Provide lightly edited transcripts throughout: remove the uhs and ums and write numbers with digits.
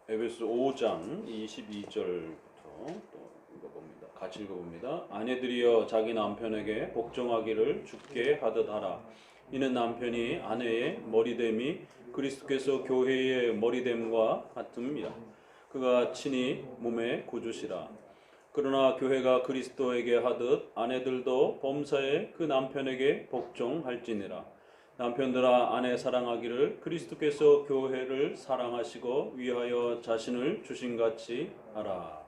에베소 5장 22절부터 또 읽어봅니다. 같이 읽어봅니다. 아내들이여 자기 남편에게 복종하기를 주께 하듯 하라. 이는 남편이 아내의 머리됨이 그리스도께서 교회의 머리됨과 같음이라. 그가 친히 몸의 구주시라. 그러나 교회가 그리스도에게 하듯 아내들도 범사에 그 남편에게 복종할지니라. 남편들아 아내 사랑하기를 그리스도께서 교회를 사랑하시고 위하여 자신을 주신같이 하라.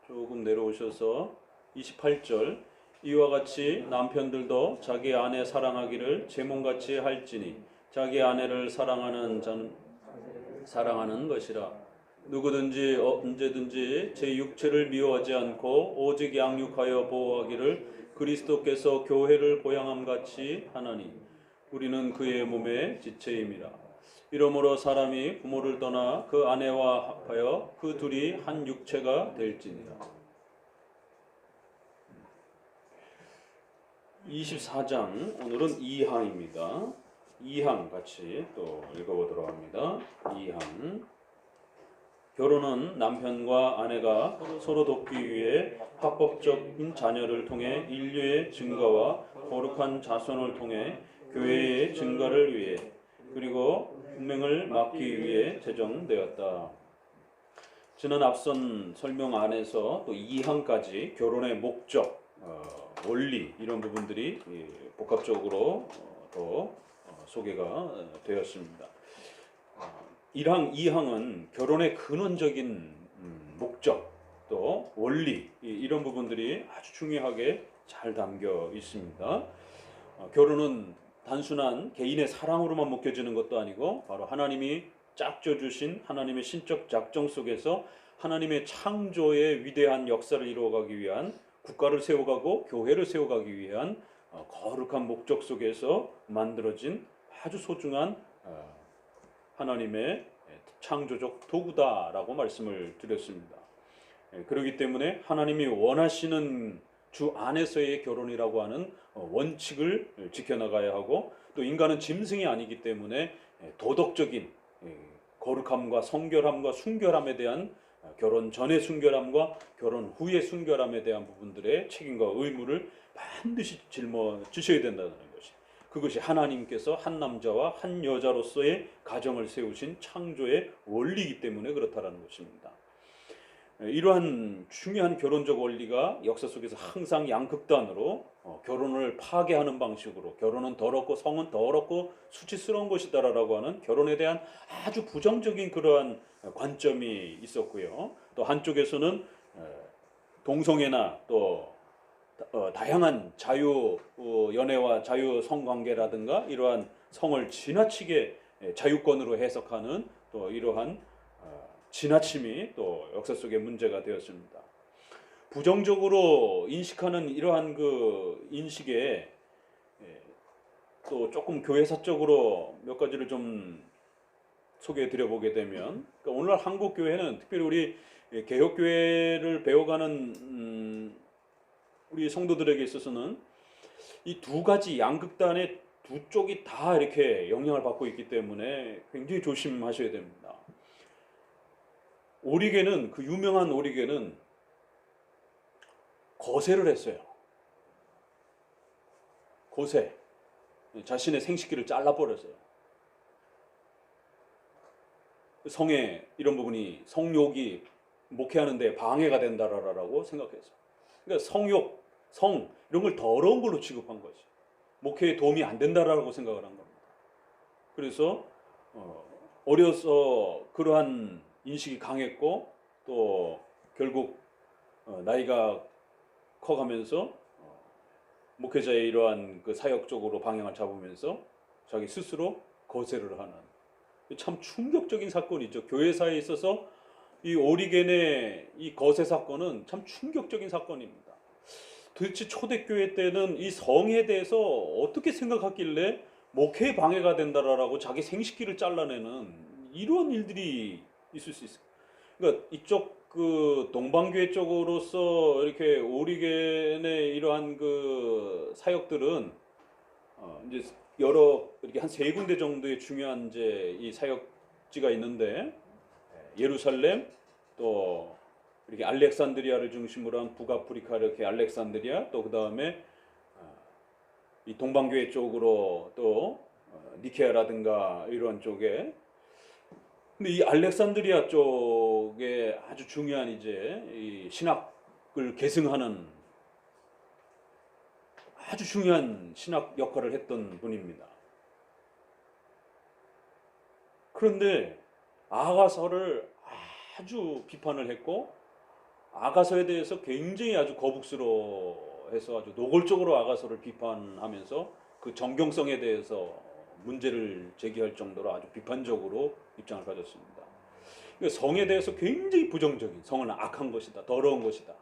조금 내려오셔서 28절 이와 같이 남편들도 자기 아내 사랑하기를 제 몸같이 할지니 자기 아내를 사랑하는 자는 사랑하는 것이라. 누구든지 언제든지 제 육체를 미워하지 않고 오직 양육하여 보호하기를 그리스도께서 교회를 보양함같이 하나니 우리는 그의 몸의 지체임이라. 이러므로 사람이 부모를 떠나 그 아내와 합하여 그 둘이 한 육체가 될지니라. 24장 오늘은 2항입니다. 2항 같이 또 읽어보도록 합니다. 2항 결혼은 남편과 아내가 서로 돕기 위해 합법적인 자녀를 통해 인류의 증가와 거룩한 자손을 통해 교회의 증가를 위해 그리고 운명을 막기 위해 제정되었다. 지난 앞선 설명 안에서 또 2항까지 결혼의 목적, 원리 이런 부분들이 복합적으로 더 소개가 되었습니다. 1항, 2항은 결혼의 근원적인 목적 또 원리 이런 부분들이 아주 중요하게 잘 담겨 있습니다. 결혼은 단순한 개인의 사랑으로만 묶여지는 것도 아니고 바로 하나님이 짝져 주신 하나님의 신적 작정 속에서 하나님의 창조의 위대한 역사를 이루어가기 위한 국가를 세워가고 교회를 세워가기 위한 거룩한 목적 속에서 만들어진 아주 소중한 하나님의 창조적 도구다라고 말씀을 드렸습니다. 그렇기 때문에 하나님이 원하시는 주 안에서의 결혼이라고 하는 원칙을 지켜나가야 하고 또 인간은 짐승이 아니기 때문에 도덕적인 거룩함과 성결함과 순결함에 대한 결혼 전의 순결함과 결혼 후의 순결함에 대한 부분들의 책임과 의무를 반드시 짊어지셔야 된다는 것이 그것이 하나님께서 한 남자와 한 여자로서의 가정을 세우신 창조의 원리이기 때문에 그렇다라는 것입니다. 이러한 중요한 결혼적 원리가 역사 속에서 항상 양극단으로 결혼을 파괴하는 방식으로 결혼은 더럽고 성은 더럽고 수치스러운 것이다라고 하는 결혼에 대한 아주 부정적인 그러한 관점이 있었고요. 또 한쪽에서는 동성애나 또 다양한 자유 연애와 자유 성관계라든가 이러한 성을 지나치게 자유권으로 해석하는 또 이러한 지나침이 또 역사 속에 문제가 되었습니다. 부정적으로 인식하는 이러한 그 인식에 또 조금 교회사적으로 몇 가지를 좀 소개해 드려보게 되면 그러니까 오늘날 한국 교회는 특별히 우리 개혁교회를 배워가는 우리 성도들에게 있어서는 이 두 가지 양극단의 두 쪽이 다 이렇게 영향을 받고 있기 때문에 굉장히 조심하셔야 됩니다. 오리게는 그 유명한 오리게는 거세를 했어요. 거세. 자신의 생식기를 잘라버렸어요. 성에 이런 부분이 성욕이 목회하는 데 방해가 된다라고 생각했어요. 그러니까 성욕, 성 이런 걸 더러운 걸로 취급한 거지. 목회에 도움이 안 된다라고 생각을 한 겁니다. 그래서 어려서 그러한 인식이 강했고 또 결국 나이가 커가면서 목회자의 이러한 그 사역적으로 방향을 잡으면서 자기 스스로 거세를 하는 참 충격적인 사건이죠. 교회사에 있어서 이 오리겐의 이 거세 사건은 참 충격적인 사건입니다. 도대체 초대교회 때는 이 성에 대해서 어떻게 생각했길래 목회에 방해가 된다라고 자기 생식기를 잘라내는 이러한 일들이 있을 수 있어요. 그러니까 이쪽 그 동방교회 쪽으로서 이렇게 오리겐의 이러한 그 사역들은 이제 여러 이렇게 한 세 군데 정도의 중요한 이제 이 사역지가 있는데 예루살렘 또 이렇게 알렉산드리아를 중심으로 한 북아프리카 이렇게 알렉산드리아 또 그 다음에 이 동방교회 쪽으로 또 니케아라든가 이런 쪽에 근데 이 알렉산드리아 쪽에 아주 중요한 이제 이 신학을 계승하는 아주 중요한 신학 역할을 했던 분입니다. 그런데 아가서를 아주 비판을 했고 아가서에 대해서 굉장히 아주 거북스러워해서 아주 노골적으로 아가서를 비판하면서 그 정경성에 대해서 문제를 제기할 정도로 아주 비판적으로 입장을 가졌습니다. 그러니까 성에 대해서 굉장히 부정적인 성은 악한 것이다. 더러운 것이다.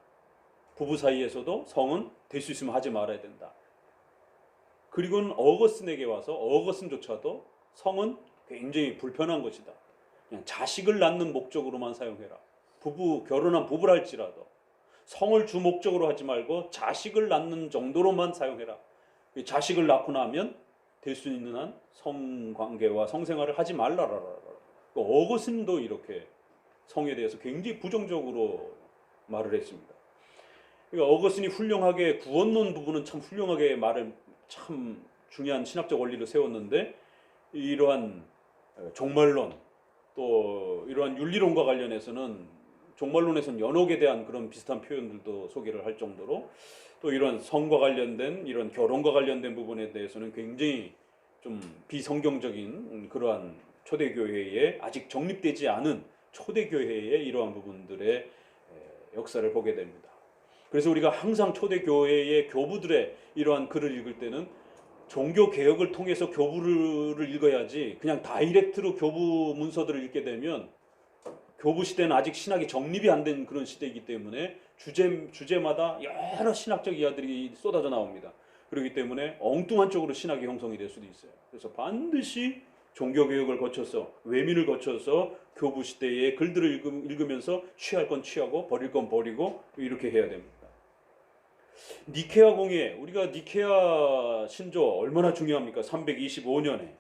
부부 사이에서도 성은 될 수 있으면 하지 말아야 된다. 그리고는 어거스틴에게 와서 어거스틴조차도 성은 굉장히 불편한 것이다. 그냥 자식을 낳는 목적으로만 사용해라. 결혼한 부부랄지라도 성을 주 목적으로 하지 말고 자식을 낳는 정도로만 사용해라. 자식을 낳고 나면 될 수 있는 한 성관계와 성생활을 하지 말라라. 어거스틴도 이렇게 성에 대해서 굉장히 부정적으로 말을 했습니다. 그러니까 어거스틴이 훌륭하게 구원론 부분은 참 훌륭하게 말을 참 중요한 신학적 원리를 세웠는데 이러한 종말론 또 이러한 윤리론과 관련해서는 종말론에서는 연옥에 대한 그런 비슷한 표현들도 소개를 할 정도로 또 이런 성과 관련된 이런 결혼과 관련된 부분에 대해서는 굉장히 좀 비성경적인 그러한 초대교회의 아직 정립되지 않은 초대교회의 이러한 부분들의 역사를 보게 됩니다. 그래서 우리가 항상 초대교회의 교부들의 이러한 글을 읽을 때는 종교개혁을 통해서 교부를 읽어야지 그냥 다이렉트로 교부 문서들을 읽게 되면 교부 시대는 아직 신학이 정립이 안 된 그런 시대이기 때문에 주제마다 여러 신학적 이야기들이 쏟아져 나옵니다. 그렇기 때문에 엉뚱한 쪽으로 신학이 형성이 될 수도 있어요. 그래서 반드시 종교개혁을 거쳐서 외민을 거쳐서 교부 시대의 글들을 읽으면서 취할 건 취하고 버릴 건 버리고 이렇게 해야 됩니다. 니케아 공예, 우리가 니케아 신조 얼마나 중요합니까? 325년에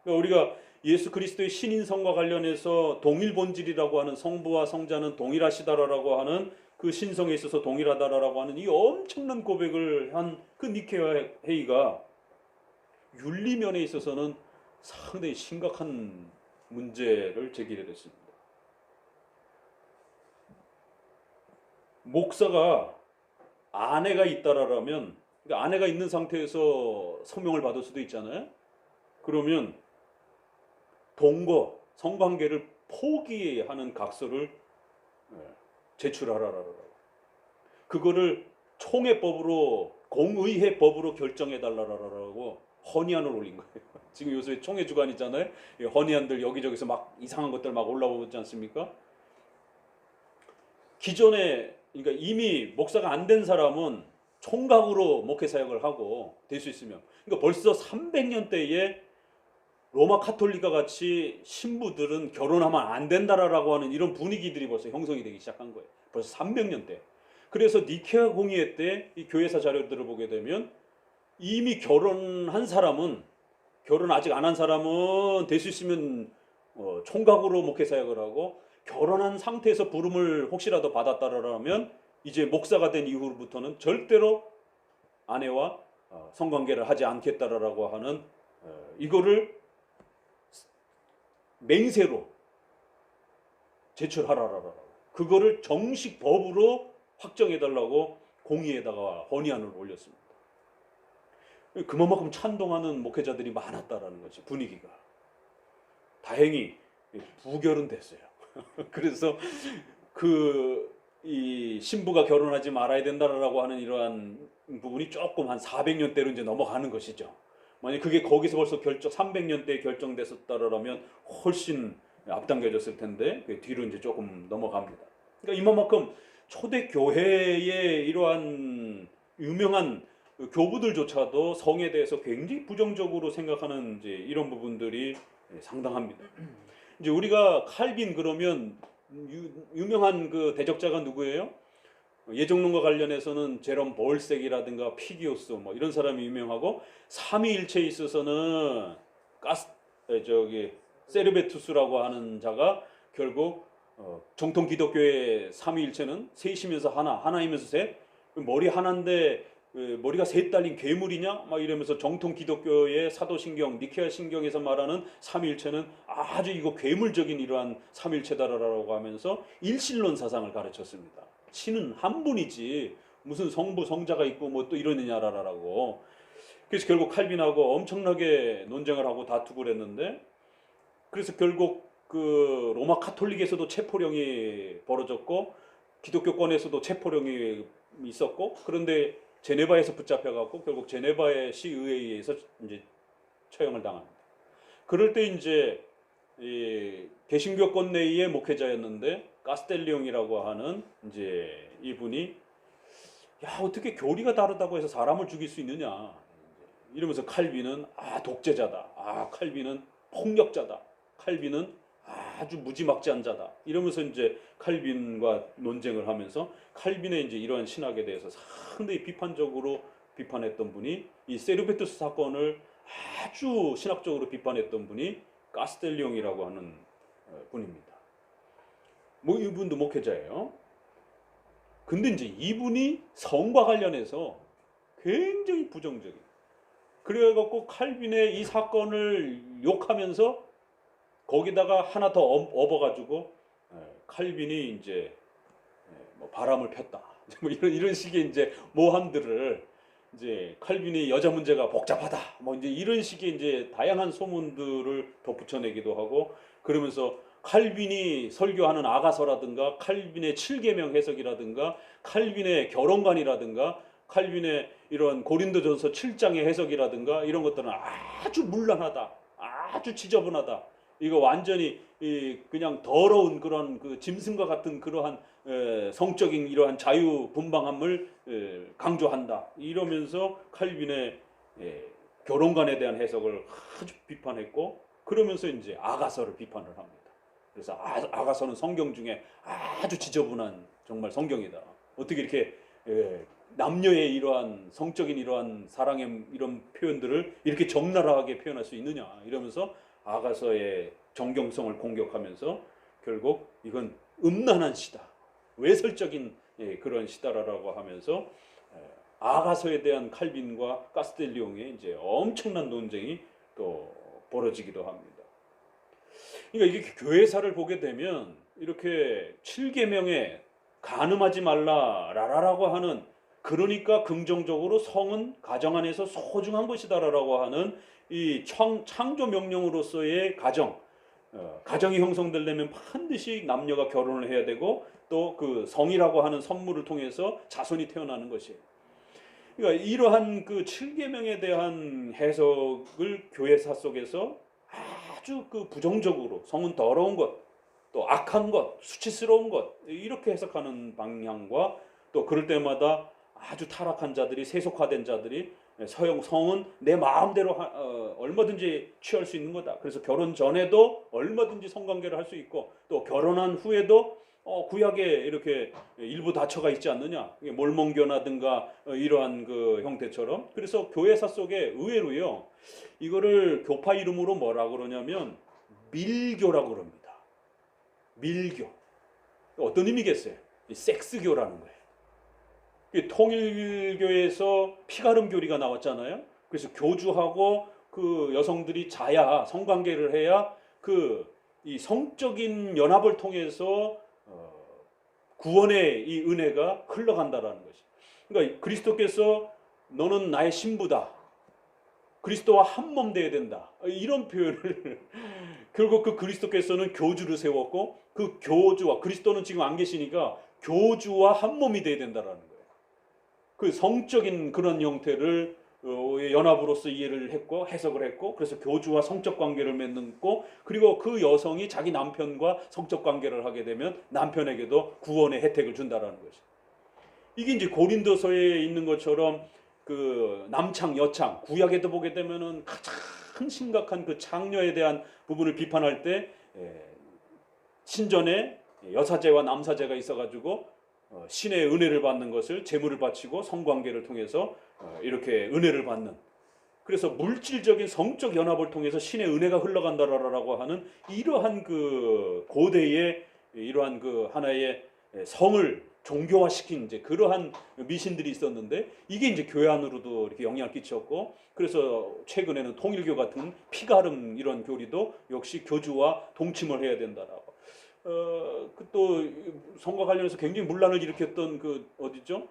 그러니까 우리가 예수 그리스도의 신인성과 관련해서 동일 본질이라고 하는 성부와 성자는 동일하시다라고 하는 그 신성에 있어서 동일하다라고 하는 이 엄청난 고백을 한 그 니케아 회의가 윤리면에 있어서는 상당히 심각한 문제를 제기를 했습니다. 목사가 아내가 있다라면 그러니까 아내가 있는 상태에서 성명을 받을 수도 있잖아요. 그러면 동거 성관계를 포기하는 각서를 제출하라라고. 그거를 총회법으로 공의회법으로 결정해달라라고 헌의안을 올린 거예요. 지금 요새 총회 주간이잖아요. 헌의안들 여기저기서 막 이상한 것들 막 올라오지 않습니까? 기존에 그러니까 이미 목사가 안 된 사람은 총각으로 목회 사역을 하고 될 수 있으면 그러니까 벌써 300년대에 로마 카톨릭과 같이 신부들은 결혼하면 안 된다라고 하는 이런 분위기들이 벌써 형성이 되기 시작한 거예요. 벌써 300년대. 그래서 니케아 공의회 때 이 교회사 자료들을 보게 되면 이미 결혼한 사람은 결혼 아직 안 한 사람은 될 수 있으면 총각으로 목회 사역을 하고 결혼한 상태에서 부름을 혹시라도 받았다라면 이제 목사가 된 이후부터는 절대로 아내와 성관계를 하지 않겠다라고 하는 이거를 맹세로 제출하라라고 그거를 정식 법으로 확정해달라고 공의에다가 헌의안을 올렸습니다. 그만큼 찬동하는 목회자들이 많았다라는 거지 분위기가. 다행히 부결은 됐어요. 그래서 이 신부가 결혼하지 말아야 된다라고 하는 이러한 부분이 조금 한 400년대로 이제 넘어가는 것이죠. 만약 그게 거기서 벌써 300년대에 결정됐었다라면 훨씬 앞당겨졌을 텐데 그 뒤로 이제 조금 넘어갑니다. 그러니까 이만큼 초대 교회의 이러한 유명한 교부들조차도 성에 대해서 굉장히 부정적으로 생각하는 이제 이런 부분들이 상당합니다. 이제 우리가 칼빈 그러면 유명한 그 대적자가 누구예요? 예정론과 관련해서는 제롬 볼색이라든가 피기오스 뭐 이런 사람이 유명하고 삼위일체에 있어서는 세르베투스라고 하는 자가 결국 정통 기독교의 삼위일체는 셋이면서 하나, 하나이면서 셋. 머리 하나인데 머리가 셋 달린 괴물이냐? 막 이러면서 정통 기독교의 사도신경, 니케아 신경에서 말하는 삼위일체는 아주 이거 괴물적인 이러한 삼위일체다라고 하면서 일신론 사상을 가르쳤습니다. 신은 한 분이지 무슨 성부, 성자가 있고 뭐 또 이러느냐라고. 그래서 결국 칼빈하고 엄청나게 논쟁을 하고 다투고 그랬는데, 그래서 결국 그 로마 카톨릭에서도 체포령이 벌어졌고 기독교권에서도 체포령이 있었고, 그런데 제네바에서 붙잡혀갖고 결국 제네바의 시의회에서 이제 처형을 당합니다. 그럴 때 이제 이 개신교권 내의 목회자였는데 가스텔리옹이라고 하는 이제 이분이, 야, 어떻게 교리가 다르다고 해서 사람을 죽일 수 있느냐 이러면서 칼빈은 독재자다, 칼빈은 폭력자다, 칼빈은 아주 무지막지한 자다 이러면서 이제 칼빈과 논쟁을 하면서 칼빈의 이제 이러한 신학에 대해서 상당히 비판적으로 비판했던 분이, 이 세르베투스 사건을 아주 신학적으로 비판했던 분이 가스텔리옹이라고 하는 분입니다. 뭐 이분도 목회자예요. 근데 이제 이분이 성과 관련해서 굉장히 부정적인, 그래갖고 칼빈의 이 사건을 욕하면서 거기다가 하나 더 업어가지고 칼빈이 이제 뭐 바람을 폈다, 뭐 이런 식의 이제 모함들을, 이제 칼빈이 여자 문제가 복잡하다, 뭐 이제 이런 식의 이제 다양한 소문들을 덧붙여내기도 하고, 그러면서 칼빈이 설교하는 아가서라든가 칼빈의 7계명 해석이라든가 칼빈의 결혼관이라든가 칼빈의 이런 고린도전서 7장의 해석이라든가 이런 것들은 아주 문란하다, 아주 지저분하다, 이거 완전히 그냥 더러운 그런 그 짐승과 같은 그러한 성적인 이러한 자유분방함을 강조한다 이러면서 칼빈의 결혼관에 대한 해석을 아주 비판했고, 그러면서 이제 아가서를 비판을 합니다. 그래서 아가서는 성경 중에 아주 지저분한 정말 성경이다. 어떻게 이렇게 남녀의 이러한 성적인 이러한 사랑의 이런 표현들을 이렇게 적나라하게 표현할 수 있느냐 이러면서 아가서의 정경성을 공격하면서 결국 이건 음란한 시다, 외설적인 그런 시다라고 하면서 아가서에 대한 칼빈과 가스텔리옹의 이제 엄청난 논쟁이 또 벌어지기도 합니다. 그러니까 이게 교회사를 보게 되면 이렇게 7계명에 간음하지 말라라고 하는, 그러니까 긍정적으로 성은 가정 안에서 소중한 것이다라고 하는 이 창조 명령으로서의 가정이 형성되려면 반드시 남녀가 결혼을 해야 되고 또 그 성이라고 하는 선물을 통해서 자손이 태어나는 것이에요. 그러니까 이러한 그 7계명에 대한 해석을 교회사 속에서 아주 그 부정적으로 성은 더러운 것, 또 악한 것, 수치스러운 것 이렇게 해석하는 방향과, 또 그럴 때마다 아주 타락한 자들이, 세속화된 자들이 성은 내 마음대로 얼마든지 취할 수 있는 거다. 그래서 결혼 전에도 얼마든지 성관계를 할 수 있고 또 결혼한 후에도 구약에 이렇게 일부 다처가 있지 않느냐, 몰몬교나든가 이러한 그 형태처럼. 그래서 교회사 속에 의외로요, 이거를 교파 이름으로 뭐라 그러냐면 밀교라고 그럽니다. 밀교. 어떤 의미겠어요? 섹스교라는 거예요. 통일교에서 피가름 교리가 나왔잖아요. 그래서 교주하고 그 여성들이 자야, 성관계를 해야 이 성적인 연합을 통해서 구원의 이 은혜가 흘러간다라는 것이. 그러니까 그리스도께서 너는 나의 신부다, 그리스도와 한 몸 되어야 된다, 이런 표현을 결국 그 그리스도께서는 교주를 세웠고 그 교주와, 그리스도는 지금 안 계시니까 교주와 한 몸이 되어야 된다라는 거예요. 그 성적인 그런 형태를 연합으로서 이해를 했고 해석을 했고, 그래서 교주와 성적 관계를 맺고, 그리고 그 여성이 자기 남편과 성적 관계를 하게 되면 남편에게도 구원의 혜택을 준다라는 것이. 이게 이제 고린도서에 있는 것처럼 그 남창 여창, 구약에도 보게 되면은 가장 심각한 그 창녀에 대한 부분을 비판할 때 신전에 여사제와 남사제가 있어가지고 신의 은혜를 받는 것을 제물을 바치고 성관계를 통해서 이렇게 은혜를 받는, 그래서 물질적인 성적 연합을 통해서 신의 은혜가 흘러간다라고 하는 이러한 그 고대의 이러한 그 하나의 성을 종교화시킨 이제 그러한 미신들이 있었는데 이게 이제 교회 안으로도 이렇게 영향을 끼쳤고 그래서 최근에는 통일교 같은 피가름 이런 교리도 역시 교주와 동침을 해야 된다라고. 또 성과 관련해서 굉장히 문란을 일으켰던 그 어디죠?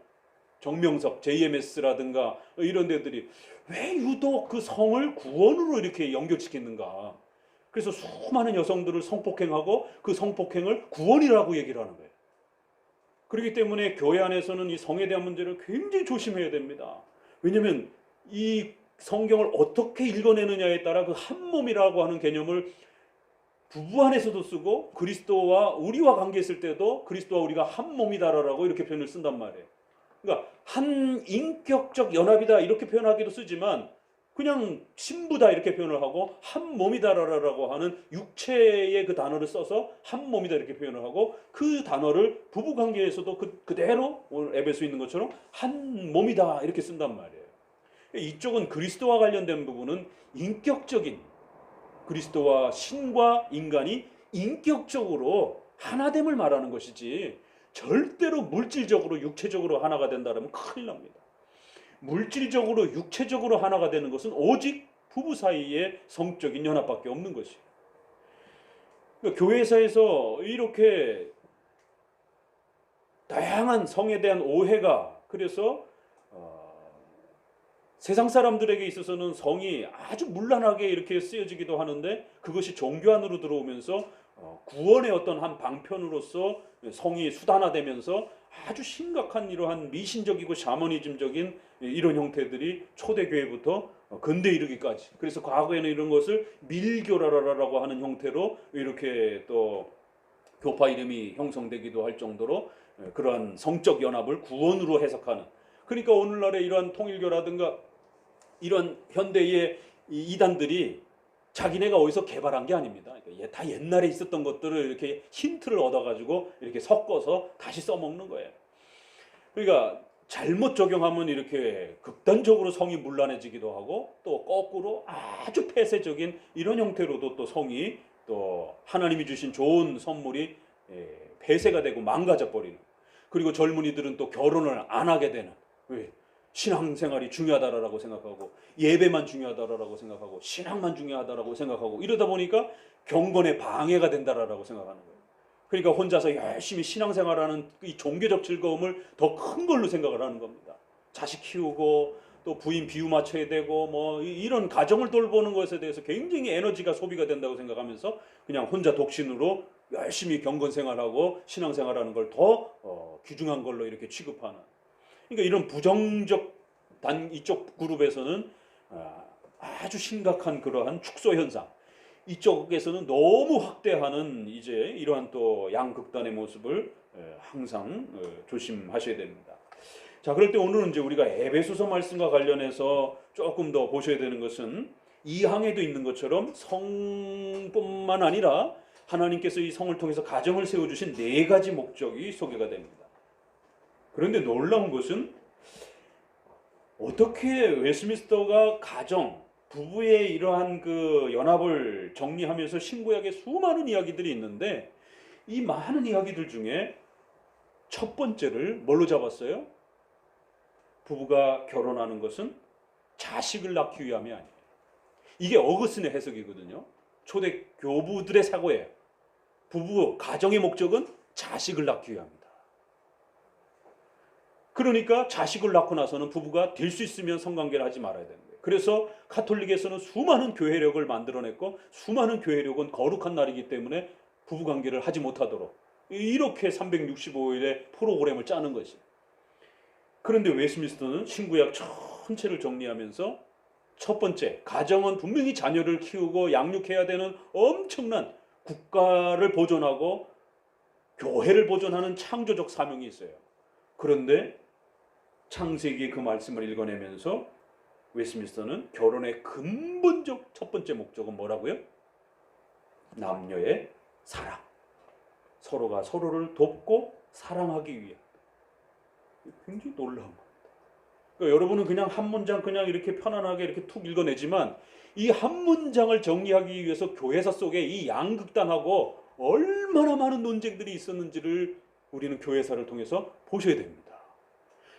정명석, JMS라든가 이런 데들이 왜 유독 그 성을 구원으로 이렇게 연결시켰는가? 그래서 수많은 여성들을 성폭행하고 그 성폭행을 구원이라고 얘기를 하는 거예요. 그렇기 때문에 교회 안에서는 이 성에 대한 문제를 굉장히 조심해야 됩니다. 왜냐하면 이 성경을 어떻게 읽어내느냐에 따라 그 한 몸이라고 하는 개념을 부부 안에서도 쓰고 그리스도와 우리와 관계했을 때도 그리스도와 우리가 한 몸이다라고 이렇게 표현을 쓴단 말이에요. 그러니까 한 인격적 연합이다 이렇게 표현하기도 쓰지만 그냥 신부다 이렇게 표현을 하고 한 몸이다라고 하는 육체의 그 단어를 써서 한 몸이다 이렇게 표현을 하고 그 단어를 부부 관계에서도 그대로 오늘 에베소에 있는 것처럼 한 몸이다 이렇게 쓴단 말이에요. 이쪽은 그리스도와 관련된 부분은 인격적인 그리스도와 신과 인간이 인격적으로 하나됨을 말하는 것이지 절대로 물질적으로 육체적으로 하나가 된다면 큰일 납니다. 물질적으로 육체적으로 하나가 되는 것은 오직 부부 사이의 성적인 연합밖에 없는 것이에요. 그러니까 교회사에서 이렇게 다양한 성에 대한 오해가 그래서 세상 사람들에게 있어서는 성이 아주 문란하게 이렇게 쓰여지기도 하는데 그것이 종교 안으로 들어오면서 구원의 어떤 한 방편으로서 성이 수단화되면서 아주 심각한 이러한 미신적이고 샤머니즘적인 이런 형태들이 초대교회부터 근대 이르기까지 그래서 과거에는 이런 것을 밀교라라고 하는 형태로 이렇게 또 교파 이름이 형성되기도 할 정도로 그러한 성적 연합을 구원으로 해석하는 그러니까 오늘날의 이러한 통일교라든가 이런 현대의 이단들이 자기네가 어디서 개발한 게 아닙니다. 다 옛날에 있었던 것들을 이렇게 힌트를 얻어가지고 이렇게 섞어서 다시 써먹는 거예요. 그러니까 잘못 적용하면 이렇게 극단적으로 성이 문란해지기도 하고 또 거꾸로 아주 폐쇄적인 이런 형태로도 또 성이 또 하나님이 주신 좋은 선물이 폐쇄가 되고 망가져 버리는. 그리고 젊은이들은 또 결혼을 안 하게 되는. 왜? 신앙생활이 중요하다라고 생각하고 예배만 중요하다라고 생각하고 신앙만 중요하다라고 생각하고 이러다 보니까 경건에 방해가 된다라고 생각하는 거예요. 그러니까 혼자서 열심히 신앙생활하는 이 종교적 즐거움을 더 큰 걸로 생각을 하는 겁니다. 자식 키우고 또 부인 비유 맞춰야 되고 뭐 이런 가정을 돌보는 것에 대해서 굉장히 에너지가 소비가 된다고 생각하면서 그냥 혼자 독신으로 열심히 경건생활하고 신앙생활하는 걸 더 귀중한 걸로 이렇게 취급하는 그러니까 이런 부정적 이쪽 그룹에서는 아주 심각한 그러한 축소 현상 이쪽에서는 너무 확대하는 이제 이러한 또 양극단의 모습을 항상 조심하셔야 됩니다. 자, 그럴 때 오늘은 이제 우리가 에베소서 말씀과 관련해서 조금 더 보셔야 되는 것은 이 항에도 있는 것처럼 성뿐만 아니라 하나님께서 이 성을 통해서 가정을 세워주신 4가지 목적이 소개가 됩니다. 그런데 놀라운 것은 어떻게 웨스민스터가 가정, 부부의 이러한 그 연합을 정리하면서 신구약에 수많은 이야기들이 있는데 이 많은 이야기들 중에 첫 번째를 뭘로 잡았어요? 부부가 결혼하는 것은 자식을 낳기 위함이 아니에요. 이게 어거스틴의 해석이거든요. 초대 교부들의 사고예요. 부부, 가정의 목적은 자식을 낳기 위함이다. 그러니까 자식을 낳고 나서는 부부가 될 수 있으면 성관계를 하지 말아야 되는 거예요. 그래서 카톨릭에서는 수많은 교회력을 만들어냈고 수많은 교회력은 거룩한 날이기 때문에 부부관계를 하지 못하도록 이렇게 365일의 프로그램을 짜는 것이에요. 그런데 웨스민스터는 신구약 전체를 정리하면서 첫 번째, 가정은 분명히 자녀를 키우고 양육해야 되는 엄청난 국가를 보존하고 교회를 보존하는 창조적 사명이 있어요. 그런데 창세기의 그 말씀을 읽어내면서 웨스민스터는 결혼의 근본적 첫 번째 목적은 뭐라고요? 남녀의 사랑. 서로가 서로를 돕고 사랑하기 위해. 굉장히 놀라운 겁니다. 그러니까 여러분은 그냥 한 문장 그냥 이렇게 편안하게 이렇게 툭 읽어내지만 이 한 문장을 정리하기 위해서 교회사 속에 이 양극단하고 얼마나 많은 논쟁들이 있었는지를 우리는 교회사를 통해서 보셔야 됩니다.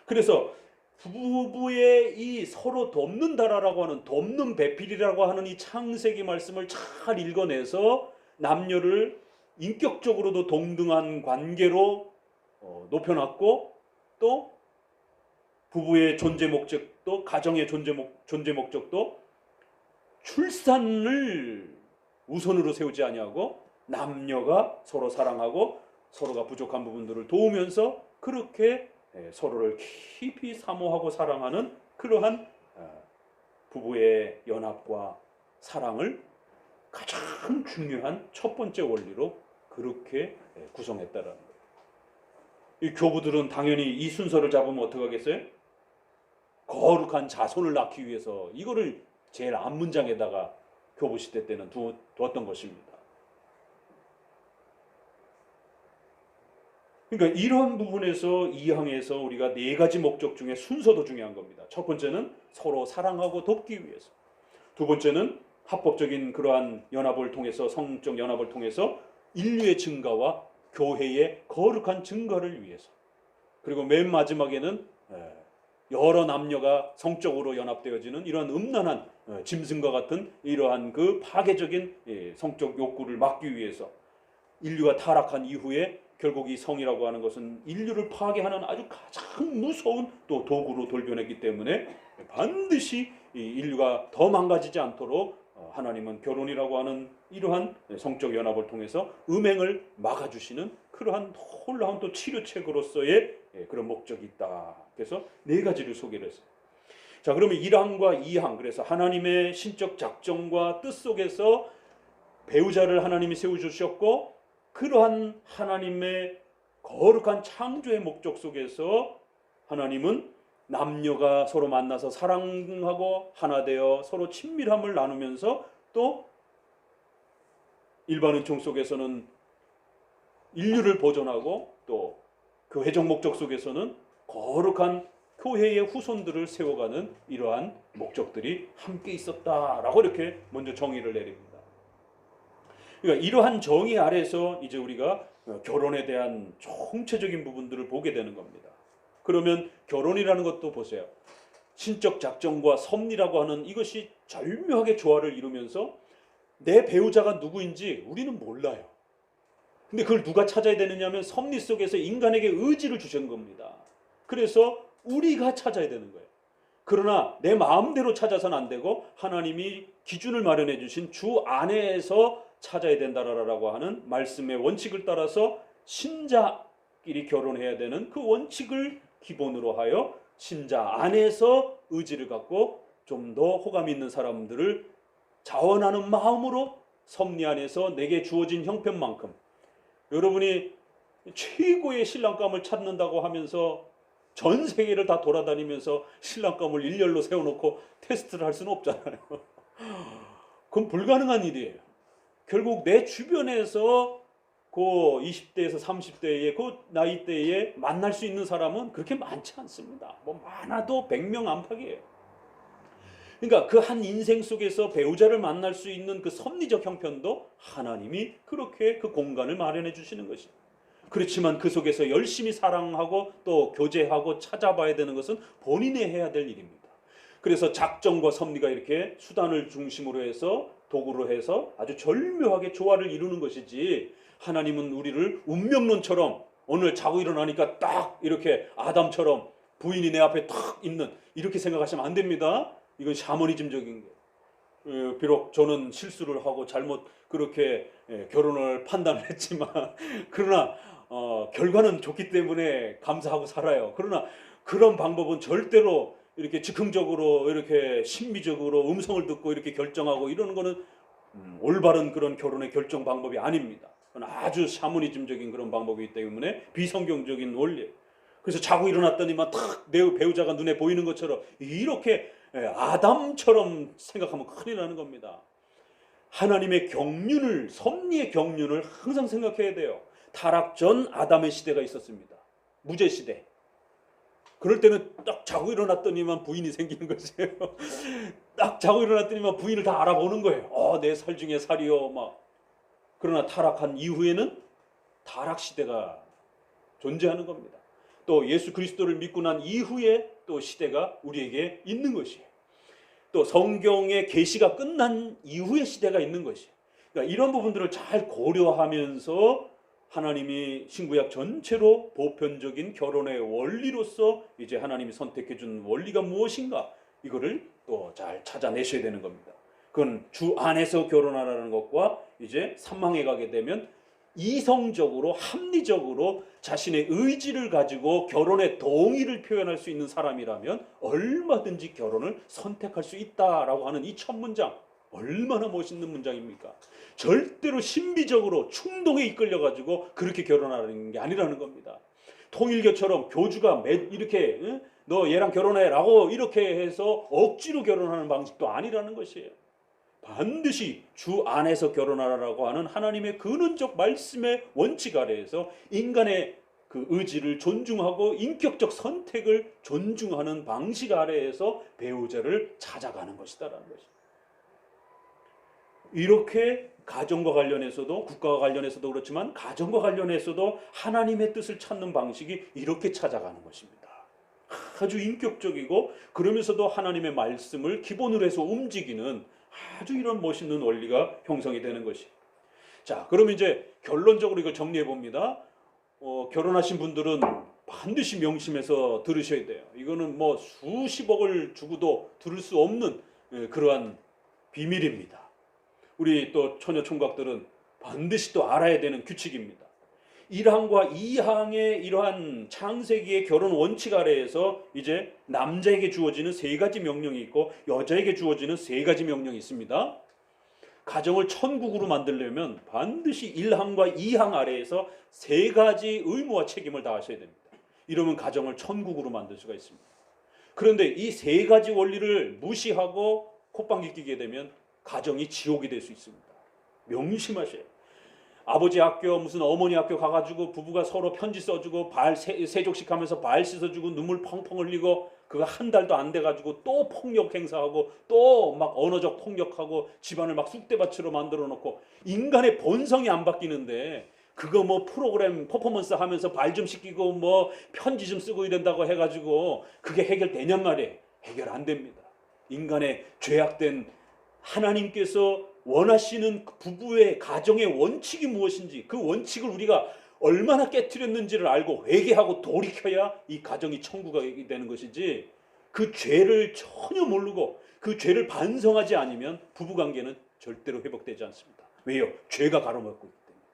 그래서 부부의 이 서로 돕는다라고 하는, 돕는 배필이라고 하는 이 창세기 말씀을 잘 읽어내서 남녀를 인격적으로도 동등한 관계로 높여놨고, 또 부부의 존재 목적도, 가정의 존재 목적도 출산을 우선으로 세우지 아니하고 남녀가 서로 사랑하고 서로가 부족한 부분들을 도우면서 그렇게 서로를 깊이 사모하고 사랑하는 그러한 부부의 연합과 사랑을 가장 중요한 첫 번째 원리로 그렇게 구성했다라는 거예요. 이 교부들은 당연히 이 순서를 잡으면 어떡하겠어요? 거룩한 자손을 낳기 위해서 이거를 제일 앞문장에다가 교부 시대 때는 두었던 것입니다. 그러니까 이런 부분에서 이 항에서 우리가 네 가지 목적 중에 순서도 중요한 겁니다. 첫 번째는 서로 사랑하고 돕기 위해서. 두 번째는 합법적인 그러한 연합을 통해서, 성적 연합을 통해서 인류의 증가와 교회의 거룩한 증거를 위해서. 그리고 맨 마지막에는 여러 남녀가 성적으로 연합되어지는 이러한 음란한 짐승과 같은 이러한 그 파괴적인 성적 욕구를 막기 위해서. 인류가 타락한 이후에 결국 이 성이라고 하는 것은 인류를 파괴하는 아주 가장 무서운 또 도구로 돌변했기 때문에 반드시 인류가 더 망가지지 않도록 하나님은 결혼이라고 하는 이러한 성적 연합을 통해서 음행을 막아주시는 그러한 놀라운 또 치료책으로서의 그런 목적이 있다. 그래서 네 가지를 소개를 했어요. 자, 그러면 1항과 2항, 그래서 하나님의 신적 작정과 뜻 속에서 배우자를 하나님이 세워주셨고, 그러한 하나님의 거룩한 창조의 목적 속에서 하나님은 남녀가 서로 만나서 사랑하고 하나 되어 서로 친밀함을 나누면서, 또 일반 은총 속에서는 인류를 보존하고, 또 교회적 목적 속에서는 거룩한 교회의 후손들을 세워가는 이러한 목적들이 함께 있었다라고 이렇게 먼저 정의를 내립니다. 그러니까 이러한 정의 아래서 이제 우리가 결혼에 대한 총체적인 부분들을 보게 되는 겁니다. 그러면 결혼이라는 것도 보세요. 신적 작정과 섭리라고 하는 이것이 절묘하게 조화를 이루면서 내 배우자가 누구인지 우리는 몰라요. 근데 그걸 누가 찾아야 되느냐 하면 섭리 속에서 인간에게 의지를 주신 겁니다. 그래서 우리가 찾아야 되는 거예요. 그러나 내 마음대로 찾아서는 안 되고 하나님이 기준을 마련해 주신 주 안에서 찾아야 된다라고 하는 말씀의 원칙을 따라서 신자끼리 결혼해야 되는 그 원칙을 기본으로 하여 신자 안에서 의지를 갖고 좀 더 호감 있는 사람들을 자원하는 마음으로 섭리 안에서 내게 주어진 형편만큼, 여러분이 최고의 신랑감을 찾는다고 하면서 전 세계를 다 돌아다니면서 신랑감을 일렬로 세워놓고 테스트를 할 수는 없잖아요. 그건 불가능한 일이에요. 결국 내 주변에서 그 20대에서 30대의 그 나이대에 만날 수 있는 사람은 그렇게 많지 않습니다. 뭐 많아도 100명 안팎이에요. 그러니까 그 한 인생 속에서 배우자를 만날 수 있는 그 섭리적 형편도 하나님이 그렇게 그 공간을 마련해 주시는 것입니다. 그렇지만 그 속에서 열심히 사랑하고 또 교제하고 찾아봐야 되는 것은 본인이 해야 될 일입니다. 그래서 작정과 섭리가 이렇게 수단을 중심으로 해서 도구로 해서 아주 절묘하게 조화를 이루는 것이지, 하나님은 우리를 운명론처럼 오늘 자고 일어나니까 딱 이렇게 아담처럼 부인이 내 앞에 딱 있는, 이렇게 생각하시면 안 됩니다. 이건 샤머니즘적인 거예요. 비록 저는 실수를 하고 잘못 그렇게 결혼을 판단을 했지만 그러나 결과는 좋기 때문에 감사하고 살아요. 그러나 그런 방법은 절대로 이렇게 즉흥적으로 이렇게 신비적으로 음성을 듣고 이렇게 결정하고 이러는 거는 올바른 그런 결혼의 결정 방법이 아닙니다. 그건 아주 샤머니즘적인 그런 방법이기 때문에 비성경적인 원리예요. 그래서 자고 일어났더니만 탁 내 배우자가 눈에 보이는 것처럼 이렇게 아담처럼 생각하면 큰일 나는 겁니다. 하나님의 경륜을, 섭리의 경륜을 항상 생각해야 돼요. 타락 전 아담의 시대가 있었습니다. 무죄 시대. 그럴 때는 딱 자고 일어났더니만 부인이 생기는 것이에요. 딱 자고 일어났더니만 부인을 다 알아보는 거예요. 내 살 중에 살이요. 막 그러나 타락한 이후에는 타락 시대가 존재하는 겁니다. 또 예수 그리스도를 믿고 난 이후에 또 시대가 우리에게 있는 것이에요. 또 성경의 계시가 끝난 이후의 시대가 있는 것이에요. 그러니까 이런 부분들을 잘 고려하면서 하나님이 신구약 전체로 보편적인 결혼의 원리로서 이제 하나님이 선택해 준 원리가 무엇인가, 이거를 또 잘 찾아내셔야 되는 겁니다. 그건 주 안에서 결혼하라는 것과 이제 사망에 가게 되면 이성적으로 합리적으로 자신의 의지를 가지고 결혼의 동의를 표현할 수 있는 사람이라면 얼마든지 결혼을 선택할 수 있다라고 하는 이 첫 문장, 얼마나 멋있는 문장입니까? 절대로 신비적으로 충동에 이끌려 가지고 그렇게 결혼하는 게 아니라는 겁니다. 통일교처럼 교주가 이렇게 너 얘랑 결혼해라고 이렇게 해서 억지로 결혼하는 방식도 아니라는 것이에요. 반드시 주 안에서 결혼하라고 하는 하나님의 근원적 말씀의 원칙 아래에서 인간의 그 의지를 존중하고 인격적 선택을 존중하는 방식 아래에서 배우자를 찾아가는 것이다라는 것입니다. 이렇게 가정과 관련해서도, 국가와 관련해서도 그렇지만 가정과 관련해서도 하나님의 뜻을 찾는 방식이 이렇게 찾아가는 것입니다. 아주 인격적이고 그러면서도 하나님의 말씀을 기본으로 해서 움직이는 아주 이런 멋있는 원리가 형성이 되는 것이. 자, 그럼 이제 결론적으로 이걸 정리해 봅니다. 결혼하신 분들은 반드시 명심해서 들으셔야 돼요. 이거는 뭐 수십억을 주고도 들을 수 없는 그러한 비밀입니다. 우리 또 처녀 총각들은 반드시 또 알아야 되는 규칙입니다. 1항과 2항의 이러한 창세기의 결혼 원칙 아래에서 이제 남자에게 주어지는 3가지 명령이 있고 여자에게 주어지는 3가지 명령이 있습니다. 가정을 천국으로 만들려면 반드시 1항과 2항 아래에서 3가지 의무와 책임을 다하셔야 됩니다. 이러면 가정을 천국으로 만들 수가 있습니다. 그런데 이 3가지 원리를 무시하고 콧방귀 끼게 되면 가정이 지옥이 될 수 있습니다. 명심하셔야 돼요. 아버지 학교 무슨 어머니 학교 가가지고 부부가 서로 편지 써주고 발 세족식 하면서 발 씻어주고 눈물 펑펑 흘리고 그거 한 달도 안 돼가지고 또 폭력 행사하고 또 막 언어적 폭력하고 집안을 막 쑥대밭으로 만들어 놓고 인간의 본성이 안 바뀌는데 그거 뭐 프로그램 퍼포먼스 하면서 발 좀 씻기고 뭐 편지 좀 쓰고 이런다고 해가지고 그게 해결되냔 말이에요. 해결 안 됩니다. 인간의 죄악된 하나님께서 원하시는 부부의 가정의 원칙이 무엇인지, 그 원칙을 우리가 얼마나 깨트렸는지를 알고 회개하고 돌이켜야 이 가정이 천국이 되는 것이지, 그 죄를 전혀 모르고 그 죄를 반성하지 않으면 부부관계는 절대로 회복되지 않습니다. 왜요? 죄가 가로막고 있기 때문에.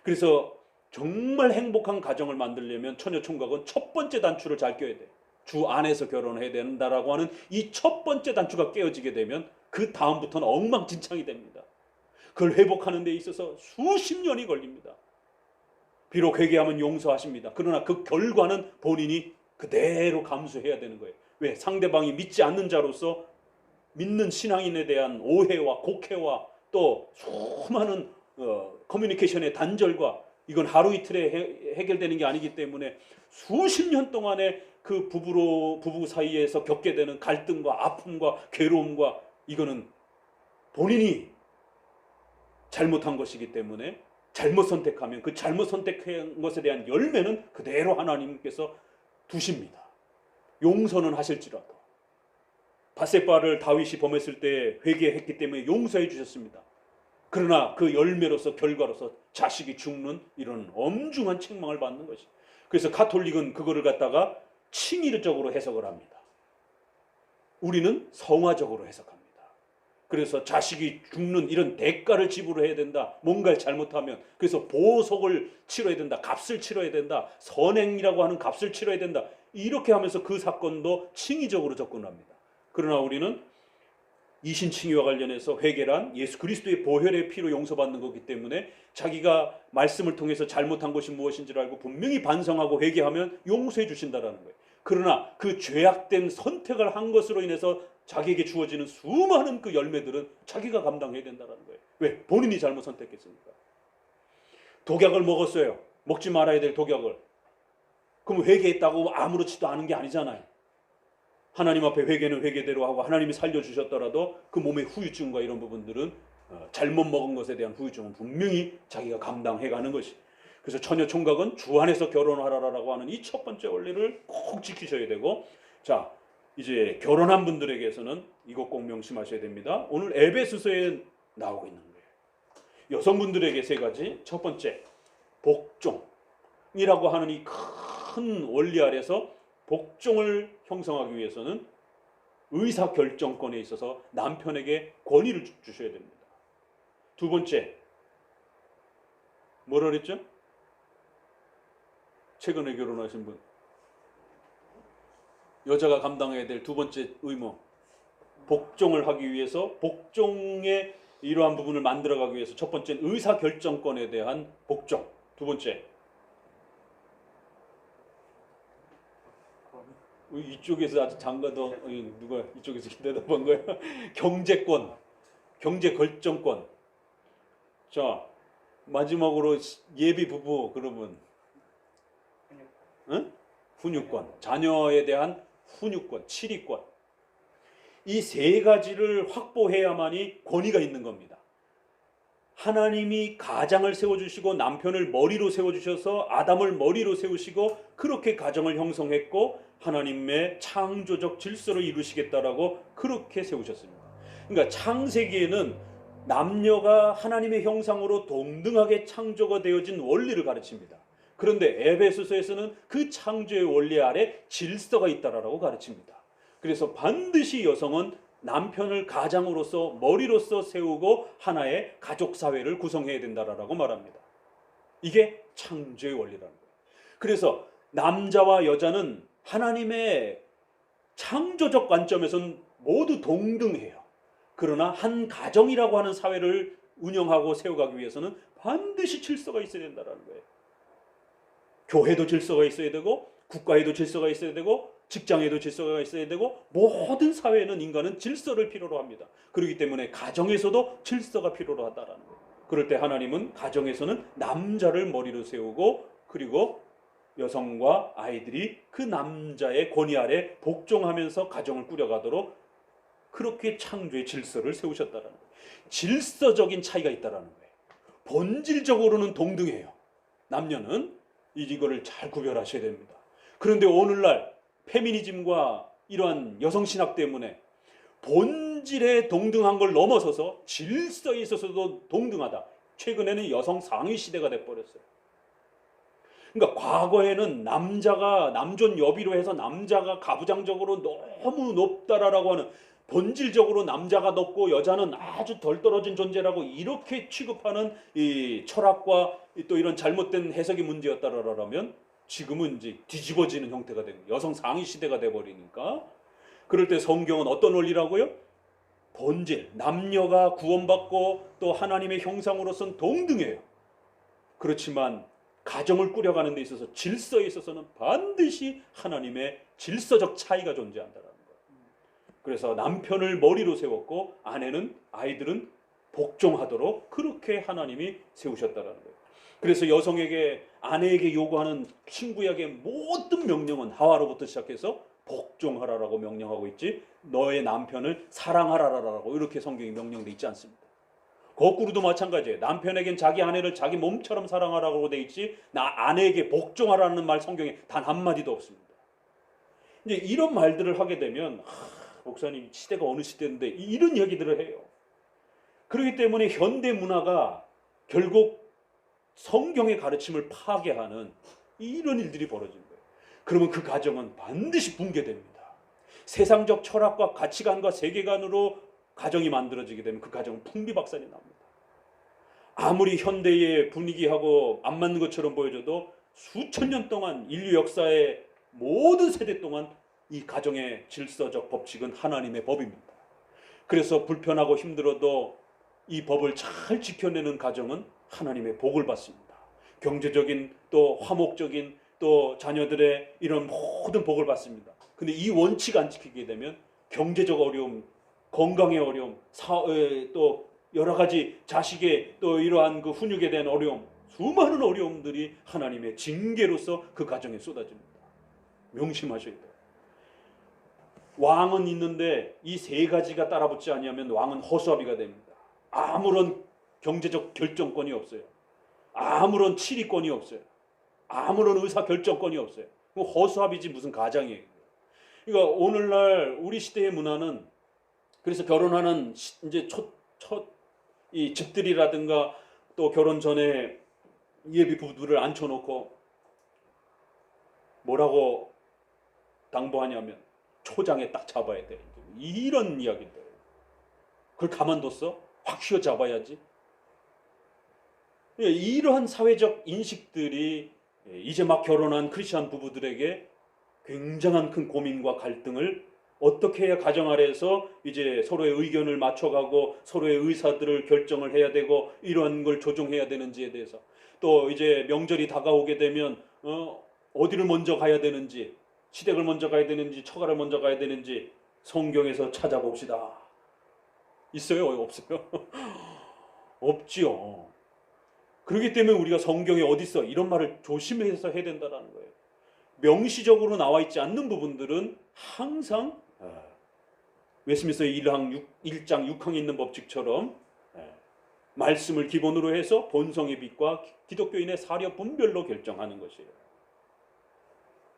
그래서 정말 행복한 가정을 만들려면 처녀 총각은 첫 번째 단추를 잘 껴야 돼요. 주 안에서 결혼해야 된다라고 하는 이 첫 번째 단추가 깨어지게 되면 그 다음부터는 엉망진창이 됩니다. 그걸 회복하는 데 있어서 수십 년이 걸립니다. 비록 회개하면 용서하십니다. 그러나 그 결과는 본인이 그대로 감수해야 되는 거예요. 왜? 상대방이 믿지 않는 자로서 믿는 신앙인에 대한 오해와 곡해와 또 수많은 커뮤니케이션의 단절과, 이건 하루 이틀에 해결되는 게 아니기 때문에 수십 년 동안의 그 부부 사이에서 겪게 되는 갈등과 아픔과 괴로움과, 이거는 본인이 잘못한 것이기 때문에 잘못 선택하면 그 잘못 선택한 것에 대한 열매는 그대로 하나님께서 두십니다. 용서는 하실지라도. 밧세바를 다윗이 범했을 때 회개했기 때문에 용서해 주셨습니다. 그러나 그 열매로서, 결과로서 자식이 죽는 이런 엄중한 책망을 받는 것이. 그래서 가톨릭은 그거를 갖다가 칭의적으로 해석을 합니다. 우리는 성화적으로 해석합니다. 그래서 자식이 죽는 이런 대가를 지불해야 된다. 뭔가를 잘못하면. 그래서 보석을 치러야 된다. 값을 치러야 된다. 선행이라고 하는 값을 치러야 된다. 이렇게 하면서 그 사건도 칭의적으로 접근합니다. 그러나 우리는 이신칭의와 관련해서 회개란 예수 그리스도의 보혈의 피로 용서받는 거기 때문에 자기가 말씀을 통해서 잘못한 것이 무엇인지를 알고 분명히 반성하고 회개하면 용서해 주신다라는 거예요. 그러나 그 죄악된 선택을 한 것으로 인해서 자기에게 주어지는 수많은 그 열매들은 자기가 감당해야 된다는 거예요. 왜? 본인이 잘못 선택했으니까. 독약을 먹었어요. 먹지 말아야 될 독약을. 그럼 회개했다고 아무렇지도 않은 게 아니잖아요. 하나님 앞에 회개는 회개대로 하고 하나님이 살려주셨더라도 그 몸의 후유증과 이런 부분들은 잘못 먹은 것에 대한 후유증은 분명히 자기가 감당해가는 것이. 그래서 처녀 총각은 주 안에서 결혼하라라고 하는 이 첫 번째 원리를 꼭 지키셔야 되고, 자 이제 결혼한 분들에게서는 이것 꼭 명심하셔야 됩니다. 오늘 에베소서에 나오고 있는 거예요. 여성분들에게 세 가지. 첫 번째, 복종이라고 하는 이 큰 원리 아래서 복종을 형성하기 위해서는 의사 결정권에 있어서 남편에게 권위를 주셔야 됩니다. 두 번째, 뭐라 그랬죠? 최근에 결혼하신 분, 여자가 감당해야 될 두 번째 의무, 복종을 하기 위해서, 복종의 이러한 부분을 만들어가기 위해서 첫 번째는 의사 결정권에 대한 복종. 두 번째, 이쪽에서 아주 장가도 누가 이쪽에서 대답한 거야? 경제권, 경제 결정권. 자 마지막으로 예비 부부 그러면 응? 훈육권, 자녀에 대한 훈육권, 치리권. 이 세 가지를 확보해야만이 권위가 있는 겁니다. 하나님이 가장을 세워주시고 남편을 머리로 세워주셔서 아담을 머리로 세우시고 그렇게 가정을 형성했고 하나님의 창조적 질서를 이루시겠다라고 그렇게 세우셨습니다. 그러니까 창세기에는 남녀가 하나님의 형상으로 동등하게 창조가 되어진 원리를 가르칩니다. 그런데 에베소서에서는 그 창조의 원리 아래 질서가 있다라고 가르칩니다. 그래서 반드시 여성은 남편을 가장으로서 머리로서 세우고 하나의 가족 사회를 구성해야 된다라고 말합니다. 이게 창조의 원리라는 거예요. 그래서 남자와 여자는 하나님의 창조적 관점에서는 모두 동등해요. 그러나 한 가정이라고 하는 사회를 운영하고 세워가기 위해서는 반드시 질서가 있어야 된다는 거예요. 교회도 질서가 있어야 되고 국가에도 질서가 있어야 되고 직장에도 질서가 있어야 되고 모든 사회에는 인간은 질서를 필요로 합니다. 그렇기 때문에 가정에서도 질서가 필요로 하다라는 거예요. 그럴 때 하나님은 가정에서는 남자를 머리로 세우고 그리고 여성과 아이들이 그 남자의 권위 아래 복종하면서 가정을 꾸려가도록 그렇게 창조의 질서를 세우셨다라는 거예요. 질서적인 차이가 있다라는 거예요. 본질적으로는 동등해요. 남녀는 이거를 잘 구별하셔야 됩니다. 그런데 오늘날 페미니즘과 이러한 여성신학 때문에 본질의 동등한 걸 넘어서서 질서에 있어서도 동등하다. 최근에는 여성 상위 시대가 돼버렸어요. 그러니까 과거에는 남자가 남존 여비로 해서 남자가 가부장적으로 너무 높다라고 하는, 본질적으로 남자가 높고 여자는 아주 덜 떨어진 존재라고 이렇게 취급하는 이 철학과 또 이런 잘못된 해석이 문제였다라면 지금은 이제 뒤집어지는 형태가 된 여성 상위 시대가 돼버리니까, 그럴 때 성경은 어떤 원리라고요? 본질, 남녀가 구원받고 또 하나님의 형상으로서는 동등해요. 그렇지만 가정을 꾸려가는 데 있어서 질서에 있어서는 반드시 하나님의 질서적 차이가 존재한다는 거예요. 그래서 남편을 머리로 세웠고 아내는, 아이들은 복종하도록 그렇게 하나님이 세우셨다는 거예요. 그래서 여성에게, 아내에게 요구하는 신구약의 모든 명령은 하와로부터 시작해서 복종하라라고 명령하고 있지, 너의 남편을 사랑하라라고 이렇게 성경이 명령돼 있지 않습니다. 거꾸로도 마찬가지예요. 남편에겐 자기 아내를 자기 몸처럼 사랑하라고 돼 있지, 아내에게 복종하라는 말 성경에 단 한마디도 없습니다. 이제 이런 말들을 하게 되면 목사님 시대가 어느 시대인데 이런 이야기들을 해요. 그렇기 때문에 현대 문화가 결국 성경의 가르침을 파괴하는 이런 일들이 벌어진 거예요. 그러면 그 가정은 반드시 붕괴됩니다. 세상적 철학과 가치관과 세계관으로 가정이 만들어지게 되면 그 가정은 풍비박산이 납니다. 아무리 현대의 분위기하고 안 맞는 것처럼 보여져도 수천 년 동안 인류 역사의 모든 세대 동안 이 가정의 질서적 법칙은 하나님의 법입니다. 그래서 불편하고 힘들어도 이 법을 잘 지켜내는 가정은 하나님의 복을 받습니다. 경제적인 또 화목적인 또 자녀들의 이런 모든 복을 받습니다. 근데 이 원칙 안 지키게 되면 경제적 어려움, 건강의 어려움, 또 여러 가지 자식의 또 이러한 그 훈육에 대한 어려움, 수많은 어려움들이 하나님의 징계로서 그 가정에 쏟아집니다. 명심하셔야 돼요. 왕은 있는데 이 세 가지가 따라붙지 않으면 왕은 허수아비가 됩니다. 아무런 경제적 결정권이 없어요. 아무런 치리권이 없어요. 아무런 의사 결정권이 없어요. 허수아비지 무슨 가장이에요. 그러니까 오늘날 우리 시대의 문화는 그래서 결혼하는 이제 이 집들이라든가 또 결혼 전에 예비 부부를 앉혀놓고 뭐라고 당부하냐면 초장에 딱 잡아야 돼. 이런 이야기인데 그걸 가만뒀어? 확 휘어잡아야지. 이러한 사회적 인식들이 이제 막 결혼한 크리스천 부부들에게 굉장한 큰 고민과 갈등을 어떻게 해야 가정 아래에서 이제 서로의 의견을 맞춰가고 서로의 의사들을 결정을 해야 되고 이런 걸 조정해야 되는지에 대해서 또 이제 명절이 다가오게 되면 어디를 먼저 가야 되는지 시댁을 먼저 가야 되는지 처가를 먼저 가야 되는지 성경에서 찾아봅시다. 있어요? 없어요? 없지요. 그렇기 때문에 우리가 성경에 어디 있어 이런 말을 조심해서 해야 된다는 거예요. 명시적으로 나와 있지 않는 부분들은 항상 웨스민스터 1장 6항에 있는 법칙처럼 말씀을 기본으로 해서 본성의 빛과 기독교인의 사려 분별로 결정하는 것이에요.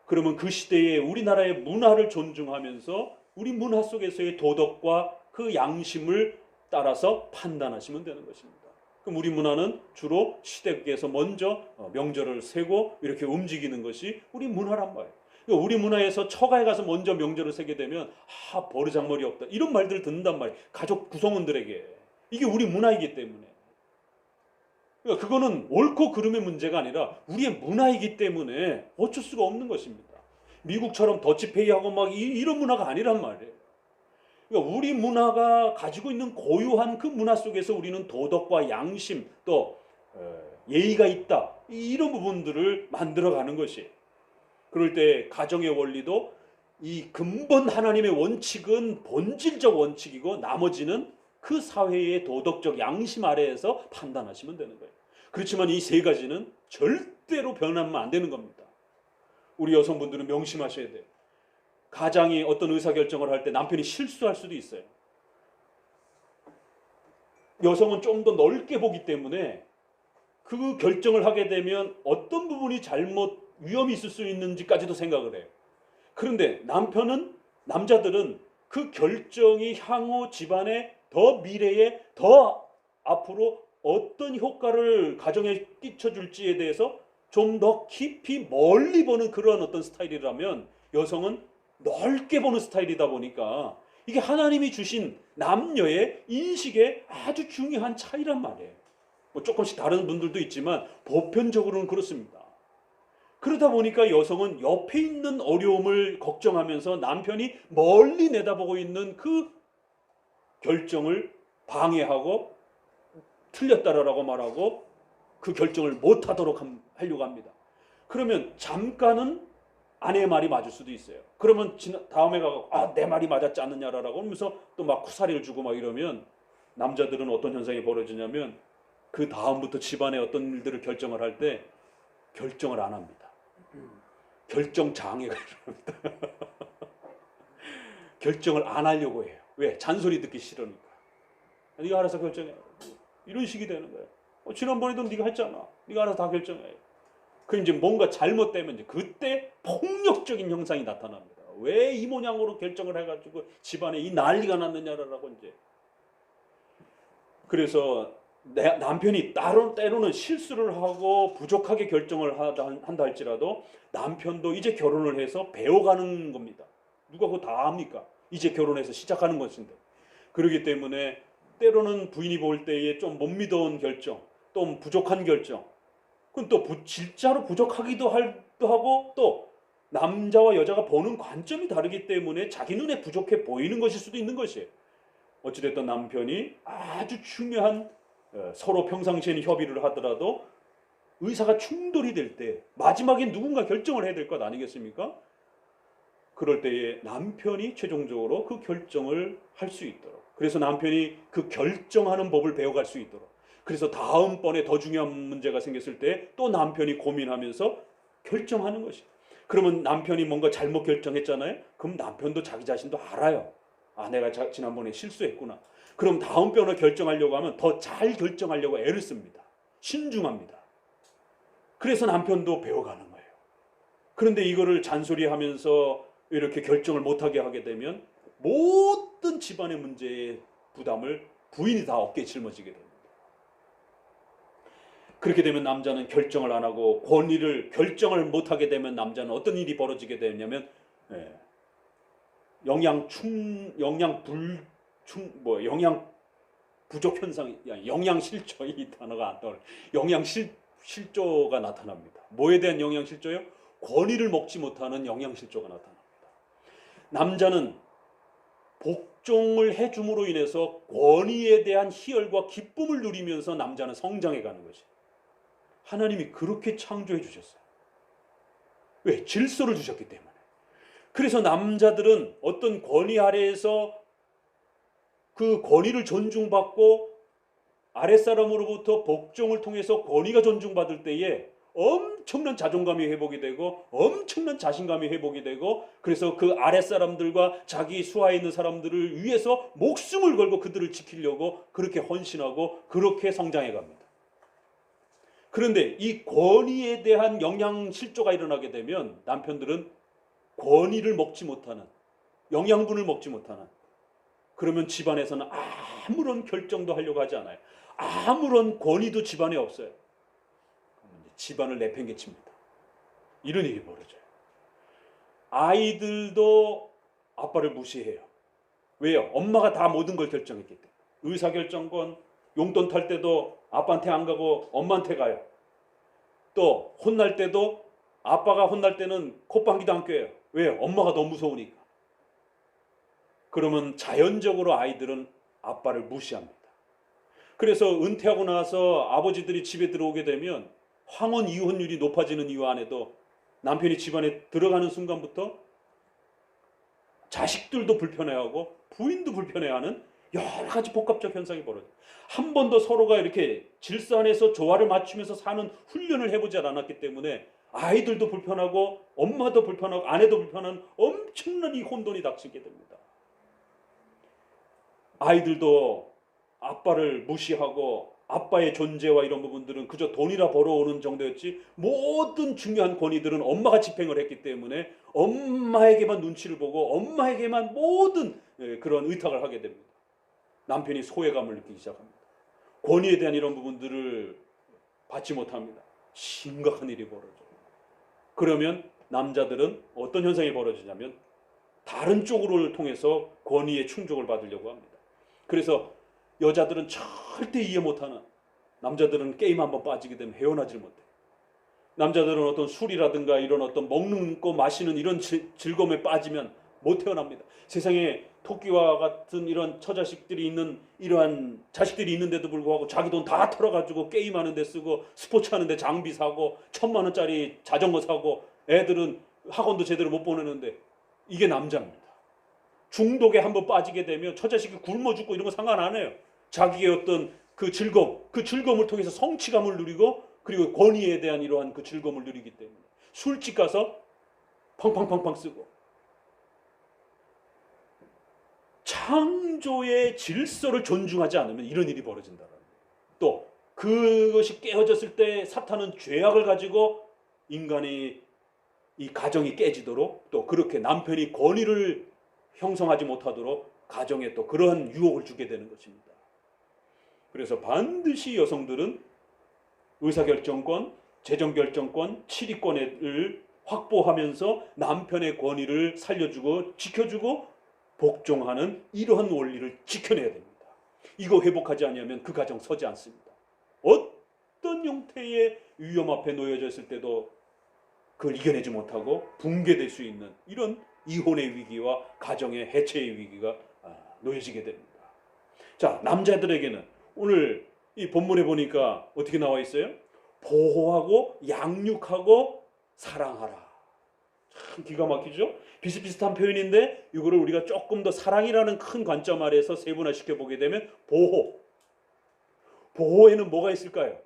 그러면 그 시대의 우리나라의 문화를 존중하면서 우리 문화 속에서의 도덕과 그 양심을 따라서 판단하시면 되는 것입니다. 그럼 우리 문화는 주로 시댁에서 먼저 명절을 세고 이렇게 움직이는 것이 우리 문화란 말이에요. 그러니까 우리 문화에서 처가에 가서 먼저 명절을 세게 되면 버르장머리 없다 이런 말들을 듣는단 말이에요. 가족 구성원들에게. 이게 우리 문화이기 때문에. 그러니까 그거는 옳고 그름의 문제가 아니라 우리의 문화이기 때문에 어쩔 수가 없는 것입니다. 미국처럼 더치페이하고 막 이런 문화가 아니란 말이에요. 그러니까 우리 문화가 가지고 있는 고유한 그 문화 속에서 우리는 도덕과 양심 또 예의가 있다 이런 부분들을 만들어가는 것이에요. 그럴 때 가정의 원리도 이 근본 하나님의 원칙은 본질적 원칙이고 나머지는 그 사회의 도덕적 양심 아래에서 판단하시면 되는 거예요. 그렇지만 이 세 가지는 절대로 변하면 안 되는 겁니다. 우리 여성분들은 명심하셔야 돼요. 가장이 어떤 의사결정을 할 때 남편이 실수할 수도 있어요. 여성은 좀 더 넓게 보기 때문에 그 결정을 하게 되면 어떤 부분이 잘못 위험이 있을 수 있는지까지도 생각을 해요. 그런데 남자들은 그 결정이 향후 집안에 더 미래에 더 앞으로 어떤 효과를 가정에 끼쳐줄지에 대해서 좀 더 깊이 멀리 보는 그런 어떤 스타일이라면 여성은 넓게 보는 스타일이다 보니까 이게 하나님이 주신 남녀의 인식의 아주 중요한 차이란 말이에요. 뭐 조금씩 다른 분들도 있지만 보편적으로는 그렇습니다. 그러다 보니까 여성은 옆에 있는 어려움을 걱정하면서 남편이 멀리 내다보고 있는 그 결정을 방해하고 틀렸다라고 말하고 그 결정을 못하도록 하려고 합니다. 그러면 잠깐은 아내의 말이 맞을 수도 있어요. 그러면 다음에 가서 내 말이 맞았지 않느냐라고 하면서 또 막 쿠사리를 주고 막 이러면 남자들은 어떤 현상이 벌어지냐면 그 다음부터 집안의 어떤 일들을 결정을 할 때 결정을 안 합니다. 결정 장애가 일어납니다. 결정을 안 하려고 해요. 왜? 잔소리 듣기 싫으니까. 네가 알아서 결정해. 이런 식이 되는 거예요. 지난번에도 네가 했잖아. 네가 알아서 다 결정해. 그 이제 뭔가 잘못되면 이제 그때 폭력적인 형상이 나타납니다. 왜 이 모양으로 결정을 해가지고 집안에 이 난리가 났느냐라고 이제. 그래서 남편이 때로는 실수를 하고 부족하게 결정을 한다 할지라도 남편도 이제 결혼을 해서 배워가는 겁니다. 누가 그거 다 합니까? 이제 결혼해서 시작하는 것인데. 그렇기 때문에 때로는 부인이 볼 때에 좀 못 믿어온 결정, 또 부족한 결정, 그건 또 진짜로 부족하기도 하고 또 남자와 여자가 보는 관점이 다르기 때문에 자기 눈에 부족해 보이는 것일 수도 있는 것이에요. 어찌됐든 남편이 아주 중요한 서로 평상시에는 협의를 하더라도 의사가 충돌이 될 때 마지막에 누군가 결정을 해야 될 것 아니겠습니까? 그럴 때에 남편이 최종적으로 그 결정을 할 수 있도록, 그래서 남편이 그 결정하는 법을 배워갈 수 있도록, 그래서 다음번에 더 중요한 문제가 생겼을 때 또 남편이 고민하면서 결정하는 것이. 그러면 남편이 뭔가 잘못 결정했잖아요. 그럼 남편도 자기 자신도 알아요. 내가 지난번에 실수했구나. 그럼 다음번에 결정하려고 하면 더 잘 결정하려고 애를 씁니다. 신중합니다. 그래서 남편도 배워가는 거예요. 그런데 이거를 잔소리하면서 이렇게 결정을 못하게 하게 되면 모든 집안의 문제의 부담을 부인이 다 어깨에 짊어지게 됩니다. 그렇게 되면 남자는 결정을 안 하고 결정을 못하게 되면 남자는 어떤 일이 벌어지게 되냐면 영양 부족 현상이, 영양 실조, 이 단어가 안 떠올라요. 영양 실조가 나타납니다. 뭐에 대한 영양 실조요? 권위를 먹지 못하는 영양 실조가 나타납니다. 남자는 복종을 해줌으로 인해서 권위에 대한 희열과 기쁨을 누리면서 남자는 성장해 가는 것이. 하나님이 그렇게 창조해 주셨어요. 왜? 질서를 주셨기 때문에. 그래서 남자들은 어떤 권위 아래에서 그 권위를 존중받고 아랫사람으로부터 복종을 통해서 권위가 존중받을 때에 엄청난 자존감이 회복이 되고 엄청난 자신감이 회복이 되고, 그래서 그 아랫사람들과 자기 수하에 있는 사람들을 위해서 목숨을 걸고 그들을 지키려고 그렇게 헌신하고 그렇게 성장해 갑니다. 그런데 이 권위에 대한 영양 실조가 일어나게 되면 남편들은 권위를 먹지 못하는, 영양분을 먹지 못하는, 그러면 집안에서는 아무런 결정도 하려고 하지 않아요. 아무런 권위도 집안에 없어요. 집안을 내팽개칩니다. 이런 일이 벌어져요. 아이들도 아빠를 무시해요. 왜요? 엄마가 다 모든 걸 결정했기 때문에. 의사결정권, 용돈 탈 때도 아빠한테 안 가고 엄마한테 가요. 또 혼날 때도 아빠가 혼날 때는 콧방귀도 안 껴요. 왜요? 엄마가 너무 무서우니까. 그러면 자연적으로 아이들은 아빠를 무시합니다. 그래서 은퇴하고 나서 아버지들이 집에 들어오게 되면 황혼 이혼율이 높아지는 이유 안에도 남편이 집안에 들어가는 순간부터 자식들도 불편해하고 부인도 불편해하는 여러 가지 복합적 현상이 벌어져요. 한 번도 서로가 이렇게 질서 안에서 조화를 맞추면서 사는 훈련을 해보지 않았기 때문에 아이들도 불편하고 엄마도 불편하고 아내도 불편한 엄청난 이 혼돈이 닥치게 됩니다. 아이들도 아빠를 무시하고 아빠의 존재와 이런 부분들은 그저 돈이나 벌어오는 정도였지, 모든 중요한 권위들은 엄마가 집행을 했기 때문에 엄마에게만 눈치를 보고 엄마에게만 모든 그런 의탁을 하게 됩니다. 남편이 소외감을 느끼기 시작합니다. 권위에 대한 이런 부분들을 받지 못합니다. 심각한 일이 벌어져요. 그러면 남자들은 어떤 현상이 벌어지냐면 다른 쪽으로 통해서 권위의 충족을 받으려고 합니다. 그래서 여자들은 절대 이해 못하는, 남자들은 게임 한번 빠지게 되면 헤어나질 못해요. 남자들은 어떤 술이라든가 이런 어떤 먹는 거 마시는 이런 즐거움에 빠지면 못 태어납니다. 세상에 토끼와 같은 이런 처자식들이 있는, 이러한 자식들이 있는데도 불구하고 자기 돈 다 털어가지고 게임하는 데 쓰고 스포츠 하는 데 장비 사고 1,000만 원짜리 자전거 사고 애들은 학원도 제대로 못 보내는데, 이게 남자입니다. 중독에 한번 빠지게 되면 처자식이 굶어 죽고 이런 거 상관 안 해요. 자기의 어떤 그 즐거움을 통해서 성취감을 누리고, 그리고 권위에 대한 이러한 그 즐거움을 누리기 때문에 술집 가서 팡팡팡팡 쓰고, 창조의 질서를 존중하지 않으면 이런 일이 벌어진다는 거예요. 또 그것이 깨어졌을 때 사탄은 죄악을 가지고 인간의 이 가정이 깨지도록, 또 그렇게 남편이 권위를 형성하지 못하도록 가정에 또 그러한 유혹을 주게 되는 것입니다. 그래서 반드시 여성들은 의사결정권, 재정결정권, 치리권을 확보하면서 남편의 권위를 살려주고 지켜주고 복종하는 이러한 원리를 지켜내야 됩니다. 이거 회복하지 않으면 그 가정 서지 않습니다. 어떤 형태의 위험 앞에 놓여져 있을 때도 그걸 이겨내지 못하고 붕괴될 수 있는 이런 이혼의 위기와 가정의 해체의 위기가 놓여지게 됩니다. 자, 남자들에게는 오늘 이 본문에 보니까 어떻게 나와 있어요? 보호하고 양육하고 사랑하라. 참 기가 막히죠? 비슷비슷한 표현인데 이거를 우리가 조금 더 사랑이라는 큰 관점 아래에서 세분화시켜 보게 되면 보호에는 뭐가 있을까요?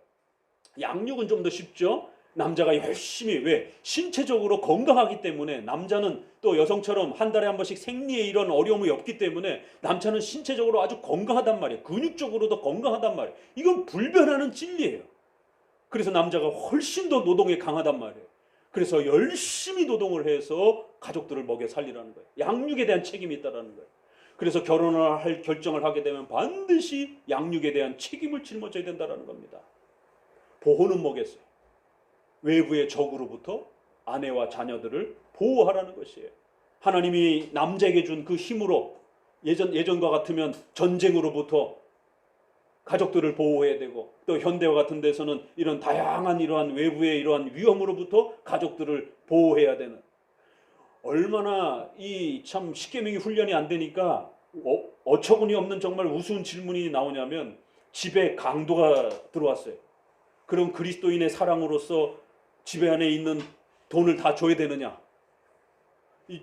양육은 좀 더 쉽죠? 남자가 열심히 왜 신체적으로 건강하기 때문에 남자는 또 여성처럼 한 달에 한 번씩 생리에 이런 어려움이 없기 때문에 남자는 신체적으로 아주 건강하단 말이에요. 근육적으로도 건강하단 말이에요. 이건 불변하는 진리예요. 그래서 남자가 훨씬 더 노동에 강하단 말이에요. 그래서 열심히 노동을 해서 가족들을 먹여 살리라는 거예요. 양육에 대한 책임이 있다는 거예요. 그래서 결혼을 할 결정을 하게 되면 반드시 양육에 대한 책임을 짊어져야 된다는 겁니다. 보호는 뭐겠어요? 외부의 적으로부터 아내와 자녀들을 보호하라는 것이에요. 하나님이 남자에게 준 그 힘으로 예전과 같으면 전쟁으로부터 가족들을 보호해야 되고 또 현대와 같은 데서는 이런 다양한 이러한 외부의 이러한 위험으로부터 가족들을 보호해야 되는, 얼마나 이 참 십계명이 훈련이 안 되니까 어처구니 없는 정말 우스운 질문이 나오냐면 집에 강도가 들어왔어요. 그럼 그리스도인의 사랑으로서 집에 안에 있는 돈을 다 줘야 되느냐?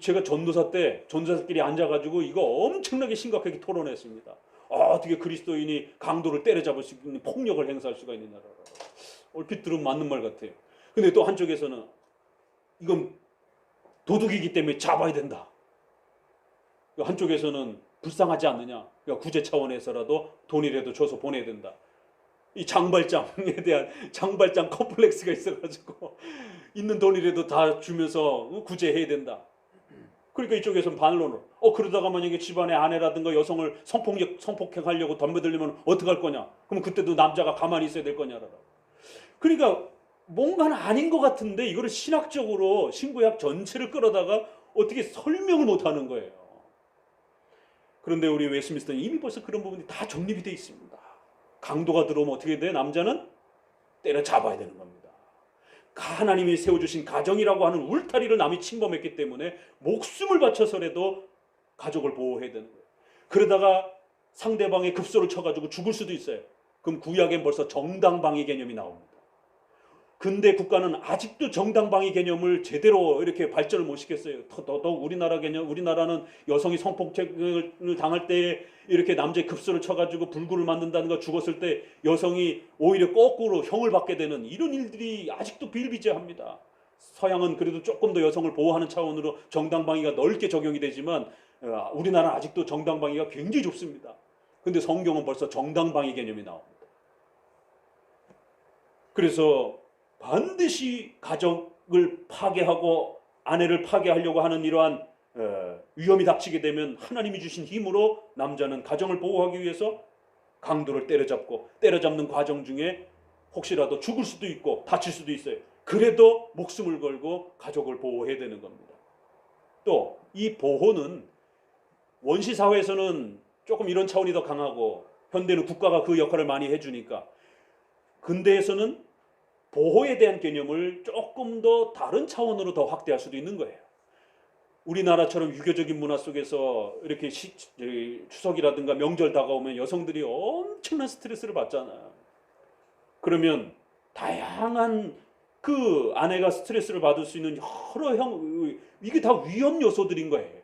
제가 전도사 때 전도사끼리 앉아가지고 이거 엄청나게 심각하게 토론했습니다. 어떻게 그리스도인이 강도를 때려잡을 수 있는 폭력을 행사할 수가 있느냐라고. 얼핏 들으면 맞는 말 같아요. 근데 또 한쪽에서는 이건 도둑이기 때문에 잡아야 된다. 한쪽에서는 불쌍하지 않느냐. 그러니까 구제 차원에서라도 돈이라도 줘서 보내야 된다. 이 장발장에 대한 장발장 컴플렉스가 있어가지고 있는 돈이라도 다 주면서 구제해야 된다. 그러니까 이쪽에서는 반론을. 그러다가 만약에 집안의 아내라든가 여성을 성폭행하려고 덤벼들면 어떡할 거냐? 그럼 그때도 남자가 가만히 있어야 될 거냐라고. 그러니까 뭔가는 아닌 것 같은데 이거를 신학적으로 신구약 전체를 끌어다가 어떻게 설명을 못하는 거예요. 그런데 우리 웨스트민스터는 이미 벌써 그런 부분이 다 정립이 돼 있습니다. 강도가 들어오면 어떻게 돼? 남자는 때려잡아야 되는 겁니다. 하나님이 세워주신 가정이라고 하는 울타리를 남이 침범했기 때문에 목숨을 바쳐서라도 가족을 보호해야 되는 거예요. 그러다가 상대방의 급소를 쳐가지고 죽을 수도 있어요. 그럼 구약엔 벌써 정당방위 개념이 나옵니다. 근대 국가는 아직도 정당방위 개념을 제대로 이렇게 발전을 못 시켰어요. 더더욱 우리나라 개념, 우리나라는 여성이 성폭행을 당할 때 이렇게 남자의 급소를 쳐가지고 불구를 만든다는 거, 죽었을 때 여성이 오히려 거꾸로 형을 받게 되는 이런 일들이 아직도 비일비재합니다. 서양은 그래도 조금 더 여성을 보호하는 차원으로 정당방위가 넓게 적용이 되지만 우리나라는 아직도 정당방위가 굉장히 좁습니다. 근데 성경은 벌써 정당방위 개념이 나옵니다. 그래서 반드시 가족을 파괴하고 아내를 파괴하려고 하는 이러한 위험이 닥치게 되면 하나님이 주신 힘으로 남자는 가정을 보호하기 위해서 강도를 때려잡고 때려잡는 과정 중에 혹시라도 죽을 수도 있고 다칠 수도 있어요. 그래도 목숨을 걸고 가족을 보호해야 되는 겁니다. 또 이 보호는 원시 사회에서는 조금 이런 차원이 더 강하고 현대는 국가가 그 역할을 많이 해주니까, 근대에서는 보호에 대한 개념을 조금 더 다른 차원으로 더 확대할 수도 있는 거예요. 우리나라처럼 유교적인 문화 속에서 이렇게 추석이라든가 명절 다가오면 여성들이 엄청난 스트레스를 받잖아요. 그러면 다양한 그 아내가 스트레스를 받을 수 있는 여러 이게 다 위험 요소들인 거예요.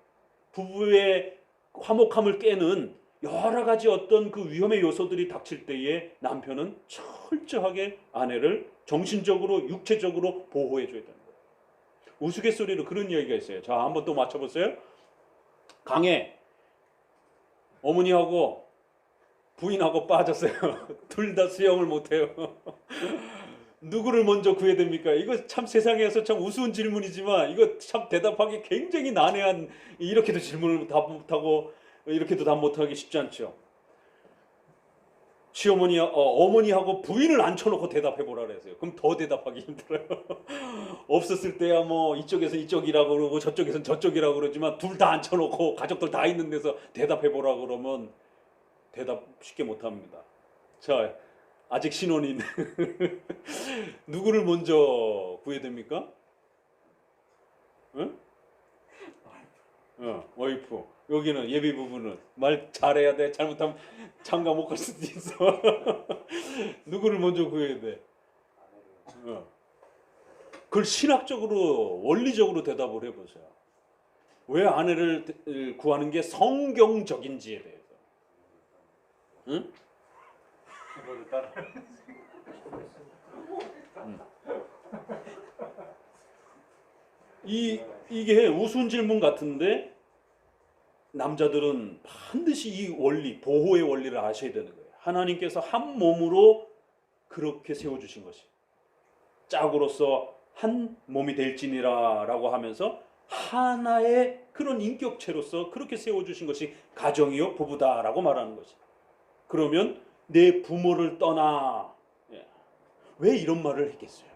부부의 화목함을 깨는 여러 가지 어떤 그 위험의 요소들이 닥칠 때에 남편은 철저하게 아내를 정신적으로 육체적으로 보호해 줘야 되는 거예요. 우스갯소리로 그런 이야기가 있어요. 자, 한번 또 맞춰보세요. 강에 어머니하고 부인하고 빠졌어요. 둘 다 수영을 못해요. 누구를 먼저 구해야 됩니까? 이거 참 세상에서 참 우스운 질문이지만 이거 참 대답하기 굉장히 난해한, 이렇게도 질문을 답 못하고 이렇게도 답 못하기 쉽지 않죠. 어머니하고 부인을 앉혀놓고 대답해보라 그랬어요. 그럼 더 대답하기 힘들어요. 없었을 때야 뭐 이쪽에서 이쪽이라고 그러고 저쪽에서는 저쪽이라고 그러지만 둘 다 앉혀놓고 가족들 다 있는 데서 대답해보라 그러면 대답 쉽게 못합니다. 자, 아직 신혼인 누구를 먼저 구해야 됩니까? 응? 와이프. 여기는 예비 부부는 말 잘해야 돼. 잘못하면 장가 못 갈 수도 있어. 누구를 먼저 구해야 돼? 그걸 신학적으로 원리적으로 대답을 해보세요. 왜 아내를 구하는 게 성경적인지에 대해서. 응? 이게 우스운 질문 같은데 남자들은 반드시 이 원리, 보호의 원리를 아셔야 되는 거예요. 하나님께서 한 몸으로 그렇게 세워주신 것이 짝으로서 한 몸이 될지니라 라고 하면서 하나의 그런 인격체로서 그렇게 세워주신 것이 가정이요 부부다라고 말하는 것이. 그러면 내 부모를 떠나, 왜 이런 말을 했겠어요?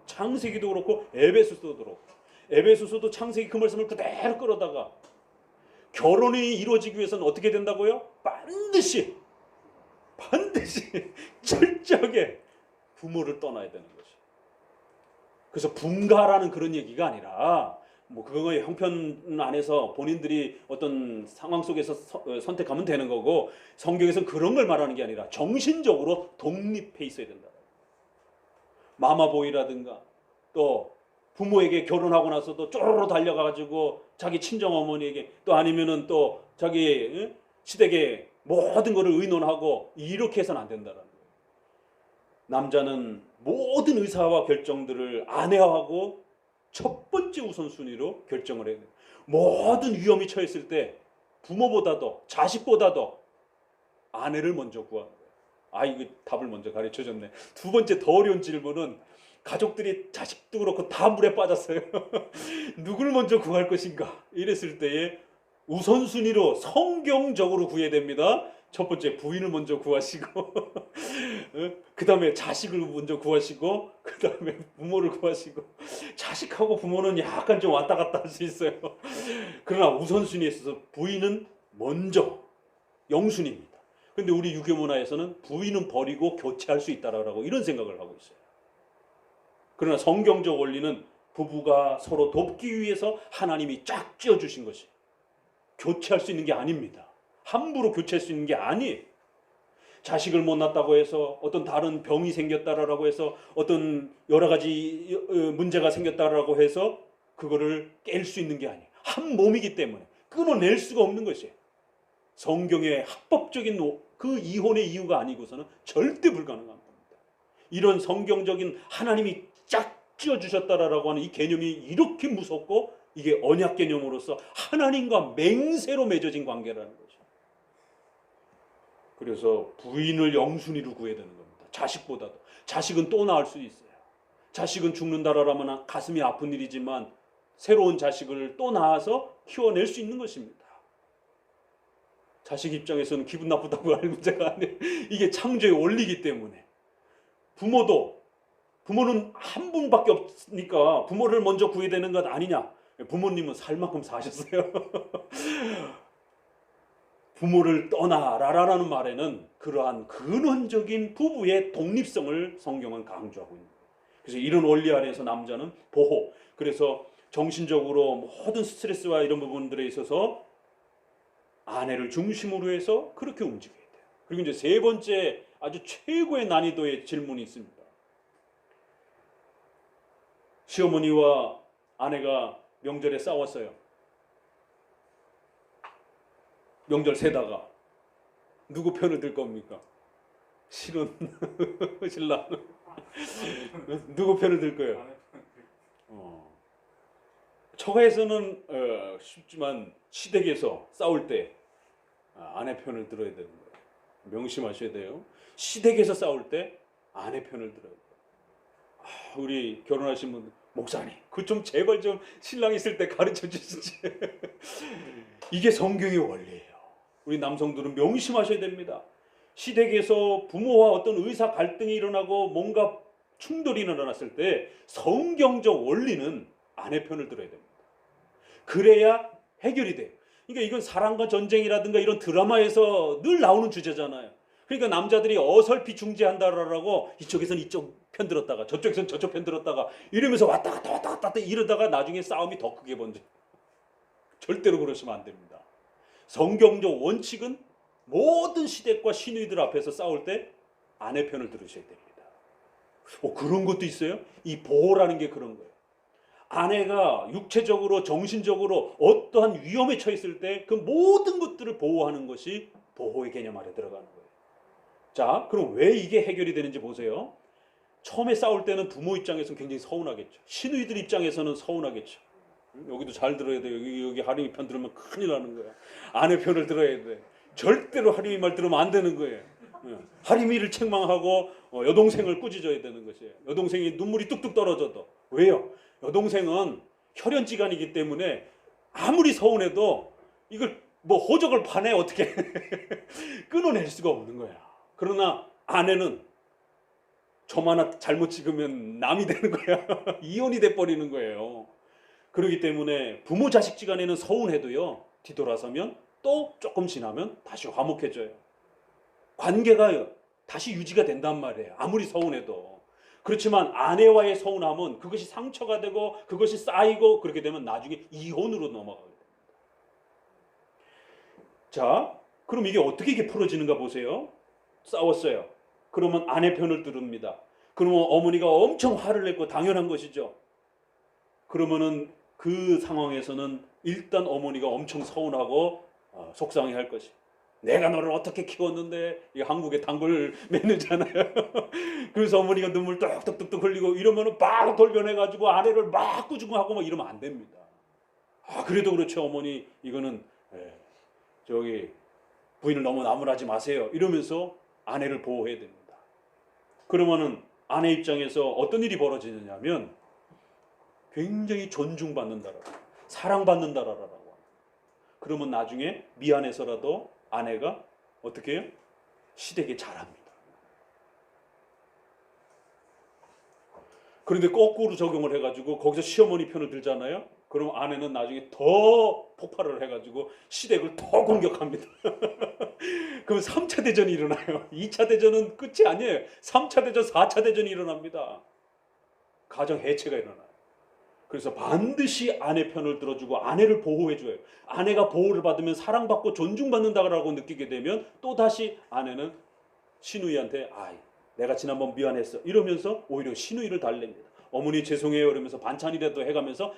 창세기도 그렇고 에베소서도 그렇고, 에베소서도 창세기 그 말씀을 그대로 끌어다가 결혼이 이루어지기 위해서는 어떻게 된다고요? 반드시 철저하게 부모를 떠나야 되는 것이. 그래서 분가라는 그런 얘기가 아니라 뭐 그거의 형편 안에서 본인들이 어떤 상황 속에서 선택하면 되는 거고, 성경에서는 그런 걸 말하는 게 아니라 정신적으로 독립해 있어야 된다. 마마보이라든가 또 부모에게 결혼하고 나서도 쪼로로 달려가가지고 자기 친정 어머니에게 또 아니면은 또 자기 시댁에 모든 것을 의논하고 이렇게 해서는 안 된다라는 거예요. 남자는 모든 의사와 결정들을 아내하고 첫 번째 우선순위로 결정을 해야 돼요. 모든 위험이 처했을 때 부모보다도 자식보다도 아내를 먼저 구하는 거예요. 이거 답을 먼저 가르쳐줬네. 두 번째 더 어려운 질문은 가족들이 자식도 그렇고 다 물에 빠졌어요. 누굴 먼저 구할 것인가? 이랬을 때에 우선순위로 성경적으로 구해야 됩니다. 첫 번째 부인을 먼저 구하시고 그 다음에 자식을 먼저 구하시고 그 다음에 부모를 구하시고. 자식하고 부모는 약간 좀 왔다 갔다 할 수 있어요. 그러나 우선순위에 있어서 부인은 먼저 영순입니다. 근데 우리 유교 문화에서는 부인은 버리고 교체할 수 있다라고 이런 생각을 하고 있어요. 그러나 성경적 원리는 부부가 서로 돕기 위해서 하나님이 쫙 쥐어주신 것이 교체할 수 있는 게 아닙니다. 함부로 교체할 수 있는 게 아니에요. 자식을 못 낳았다고 해서 어떤 다른 병이 생겼다라고 해서 어떤 여러 가지 문제가 생겼다라고 해서 그거를 깰 수 있는 게 아니에요. 한 몸이기 때문에 끊어낼 수가 없는 것이에요. 성경의 합법적인 그 이혼의 이유가 아니고서는 절대 불가능한 겁니다. 이런 성경적인 하나님이 쫙 쥐어주셨다라고 하는 이 개념이 이렇게 무섭고 이게 언약 개념으로서 하나님과 맹세로 맺어진 관계라는 거죠. 그래서 부인을 영순위로 구해야 되는 겁니다. 자식보다도. 자식은 또 낳을 수 있어요. 자식은 죽는다라면 가슴이 아픈 일이지만 새로운 자식을 또 낳아서 키워낼 수 있는 것입니다. 자식 입장에서는 기분 나쁘다고 할 문제가 아니에요. 이게 창조의 원리이기 때문에. 부모는 한 분밖에 없으니까 부모를 먼저 구해야 되는 것 아니냐. 부모님은 살 만큼 사셨어요. 부모를 떠나라라는 말에는 그러한 근원적인 부부의 독립성을 성경은 강조하고 있는 거예요. 그래서 이런 원리 아래에서 남자는 보호, 그래서 정신적으로 모든 스트레스와 이런 부분들에 있어서 아내를 중심으로 해서 그렇게 움직여야 돼요. 그리고 이제 세 번째 아주 최고의 난이도의 질문이 있습니다. 시어머니와 아내가 명절에 싸웠어요. 명절 세다가 누구 편을 들 겁니까? 신랑 누구 편을 들 거예요? 처가에서는 쉽지만 시댁에서 싸울 때 아내 편을 들어야 되는 거예요. 명심하셔야 돼요. 시댁에서 싸울 때 아내 편을 들어야 돼요. 우리 결혼하신 분들, 목사님, 그 좀 제발 좀 신랑 있을 때 가르쳐 주시지. 이게 성경의 원리예요. 우리 남성들은 명심하셔야 됩니다. 시댁에서 부모와 어떤 의사 갈등이 일어나고 뭔가 충돌이 일어났을 때 성경적 원리는 아내 편을 들어야 됩니다. 그래야 해결이 돼요. 그러니까 이건 사랑과 전쟁이라든가 이런 드라마에서 늘 나오는 주제잖아요. 그러니까 남자들이 어설피 중재한다라고 이쪽에서는 이쪽 편 들었다가 저쪽에서는 저쪽 편 들었다가 이러면서 왔다 갔다 이러다가 나중에 싸움이 더 크게 번져. 절대로 그러시면 안 됩니다. 성경적 원칙은 모든 시댁과 시누이들 앞에서 싸울 때 아내 편을 들으셔야 됩니다. 그런 것도 있어요? 이 보호라는 게 그런 거예요. 아내가 육체적으로 정신적으로 어떠한 위험에 처했을 때 그 모든 것들을 보호하는 것이 보호의 개념 아래 들어가는 거예요. 자, 그럼 왜 이게 해결이 되는지 보세요. 처음에 싸울 때는 부모 입장에서는 굉장히 서운하겠죠. 시누이들 입장에서는 서운하겠죠. 여기도 잘 들어야 돼. 여기 하림이 편 들으면 큰일 나는 거야. 아내 편을 들어야 돼. 절대로 하림이 말 들으면 안 되는 거예요. 하림이를 책망하고 여동생을 꾸짖어야 되는 것이에요. 여동생이 눈물이 뚝뚝 떨어져도. 왜요? 여동생은 혈연지간이기 때문에 아무리 서운해도 이걸 뭐 호적을 파내 어떻게 끊어낼 수가 없는 거야. 그러나 아내는 점 하나 잘못 찍으면 남이 되는 거야. 이혼이 돼버리는 거예요. 그렇기 때문에 부모 자식 지간에는 서운해도요, 뒤돌아서면 또 조금 지나면 다시 화목해져요. 관계가 다시 유지가 된단 말이에요. 아무리 서운해도. 그렇지만 아내와의 서운함은 그것이 상처가 되고 그것이 쌓이고 그렇게 되면 나중에 이혼으로 넘어가게 됩니다. 자, 그럼 이게 어떻게 이게 풀어지는가 보세요. 싸웠어요. 그러면 아내 편을 들읍니다. 그러면 어머니가 엄청 화를 냈고 당연한 것이죠. 그러면은 그 상황에서는 일단 어머니가 엄청 서운하고 속상해할 것이. 내가 너를 어떻게 키웠는데. 이 한국의 단골 매너잖아요. 그래서 어머니가 눈물 뚝뚝뚝뚝 흘리고 이러면은 막 돌변해가지고 아내를 막 꾸중하고 막 이러면 안 됩니다. 그래도 그렇죠 어머니, 이거는 저기 부인을 너무 나무라지 마세요 이러면서 아내를 보호해야 됩니다. 그러면은 아내 입장에서 어떤 일이 벌어지느냐면 굉장히 존중받는다라고, 사랑받는다라고. 그러면 나중에 미안해서라도 아내가 어떻게 해요? 시댁에 잘합니다. 그런데 거꾸로 적용을 해가지고 거기서 시어머니 편을 들잖아요. 그럼 아내는 나중에 더 폭발을 해가지고 시댁을 더 공격합니다. 그럼 3차 대전이 일어나요. 2차 대전은 끝이 아니에요. 3차 대전, 4차 대전이 일어납니다. 가정 해체가 일어나요. 그래서 반드시 아내 편을 들어주고 아내를 보호해줘요. 아내가 보호를 받으면 사랑받고 존중받는다고 느끼게 되면 또다시 아내는 시누이한테 내가 지난번 미안했어 이러면서 오히려 시누이를 달랩니다. 어머니 죄송해요 이러면서 반찬이라도 해가면서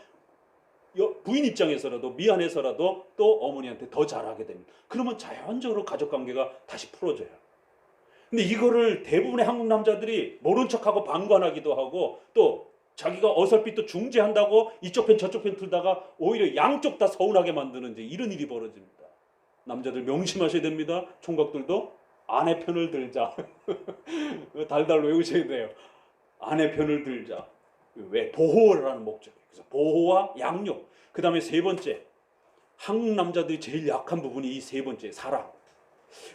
부인 입장에서라도 미안해서라도 또 어머니한테 더 잘하게 됩니다. 그러면 자연적으로 가족관계가 다시 풀어져요. 근데 이거를 대부분의 한국 남자들이 모른 척하고 방관하기도 하고 또 자기가 어설핏 또 중재한다고 이쪽 편 저쪽 편 틀다가 오히려 양쪽 다 서운하게 만드는 이런 일이 벌어집니다. 남자들 명심하셔야 됩니다. 총각들도 아내 편을 들자. 달달 외우셔야 돼요. 아내 편을 들자. 왜? 보호를 하는 목적이에요. 그래서 보호와 양육. 그 다음에 세 번째, 한국 남자들이 제일 약한 부분이 이 세 번째, 사랑.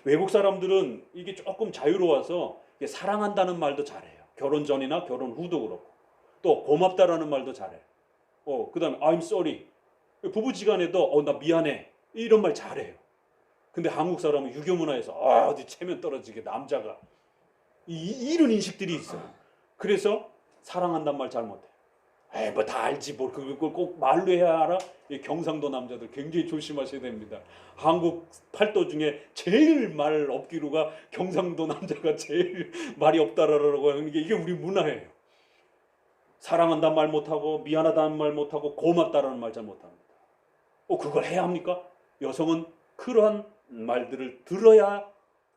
외국 사람들은 이게 조금 자유로워서 사랑한다는 말도 잘해요. 결혼 전이나 결혼 후도 그렇고. 또 고맙다라는 말도 잘해. 그 다음에 I'm sorry. 부부지간에도 나 미안해. 이런 말 잘해요. 근데 한국 사람은 유교 문화에서 어디 체면 떨어지게 남자가 이런 인식들이 있어요. 그래서 사랑한다는 말 잘 못해. 뭐 다 알지 뭘 그걸 꼭 말로 해야 알아? 경상도 남자들 굉장히 조심하셔야 됩니다. 한국 팔도 중에 제일 말 없기로가 경상도 남자가 제일 말이 없다라고 하는 게 이게 우리 문화예요. 사랑한다는 말 못하고 미안하다는 말 못하고 고맙다라는 말 잘 못합니다. 그걸 해야 합니까? 여성은 그러한 말들을 들어야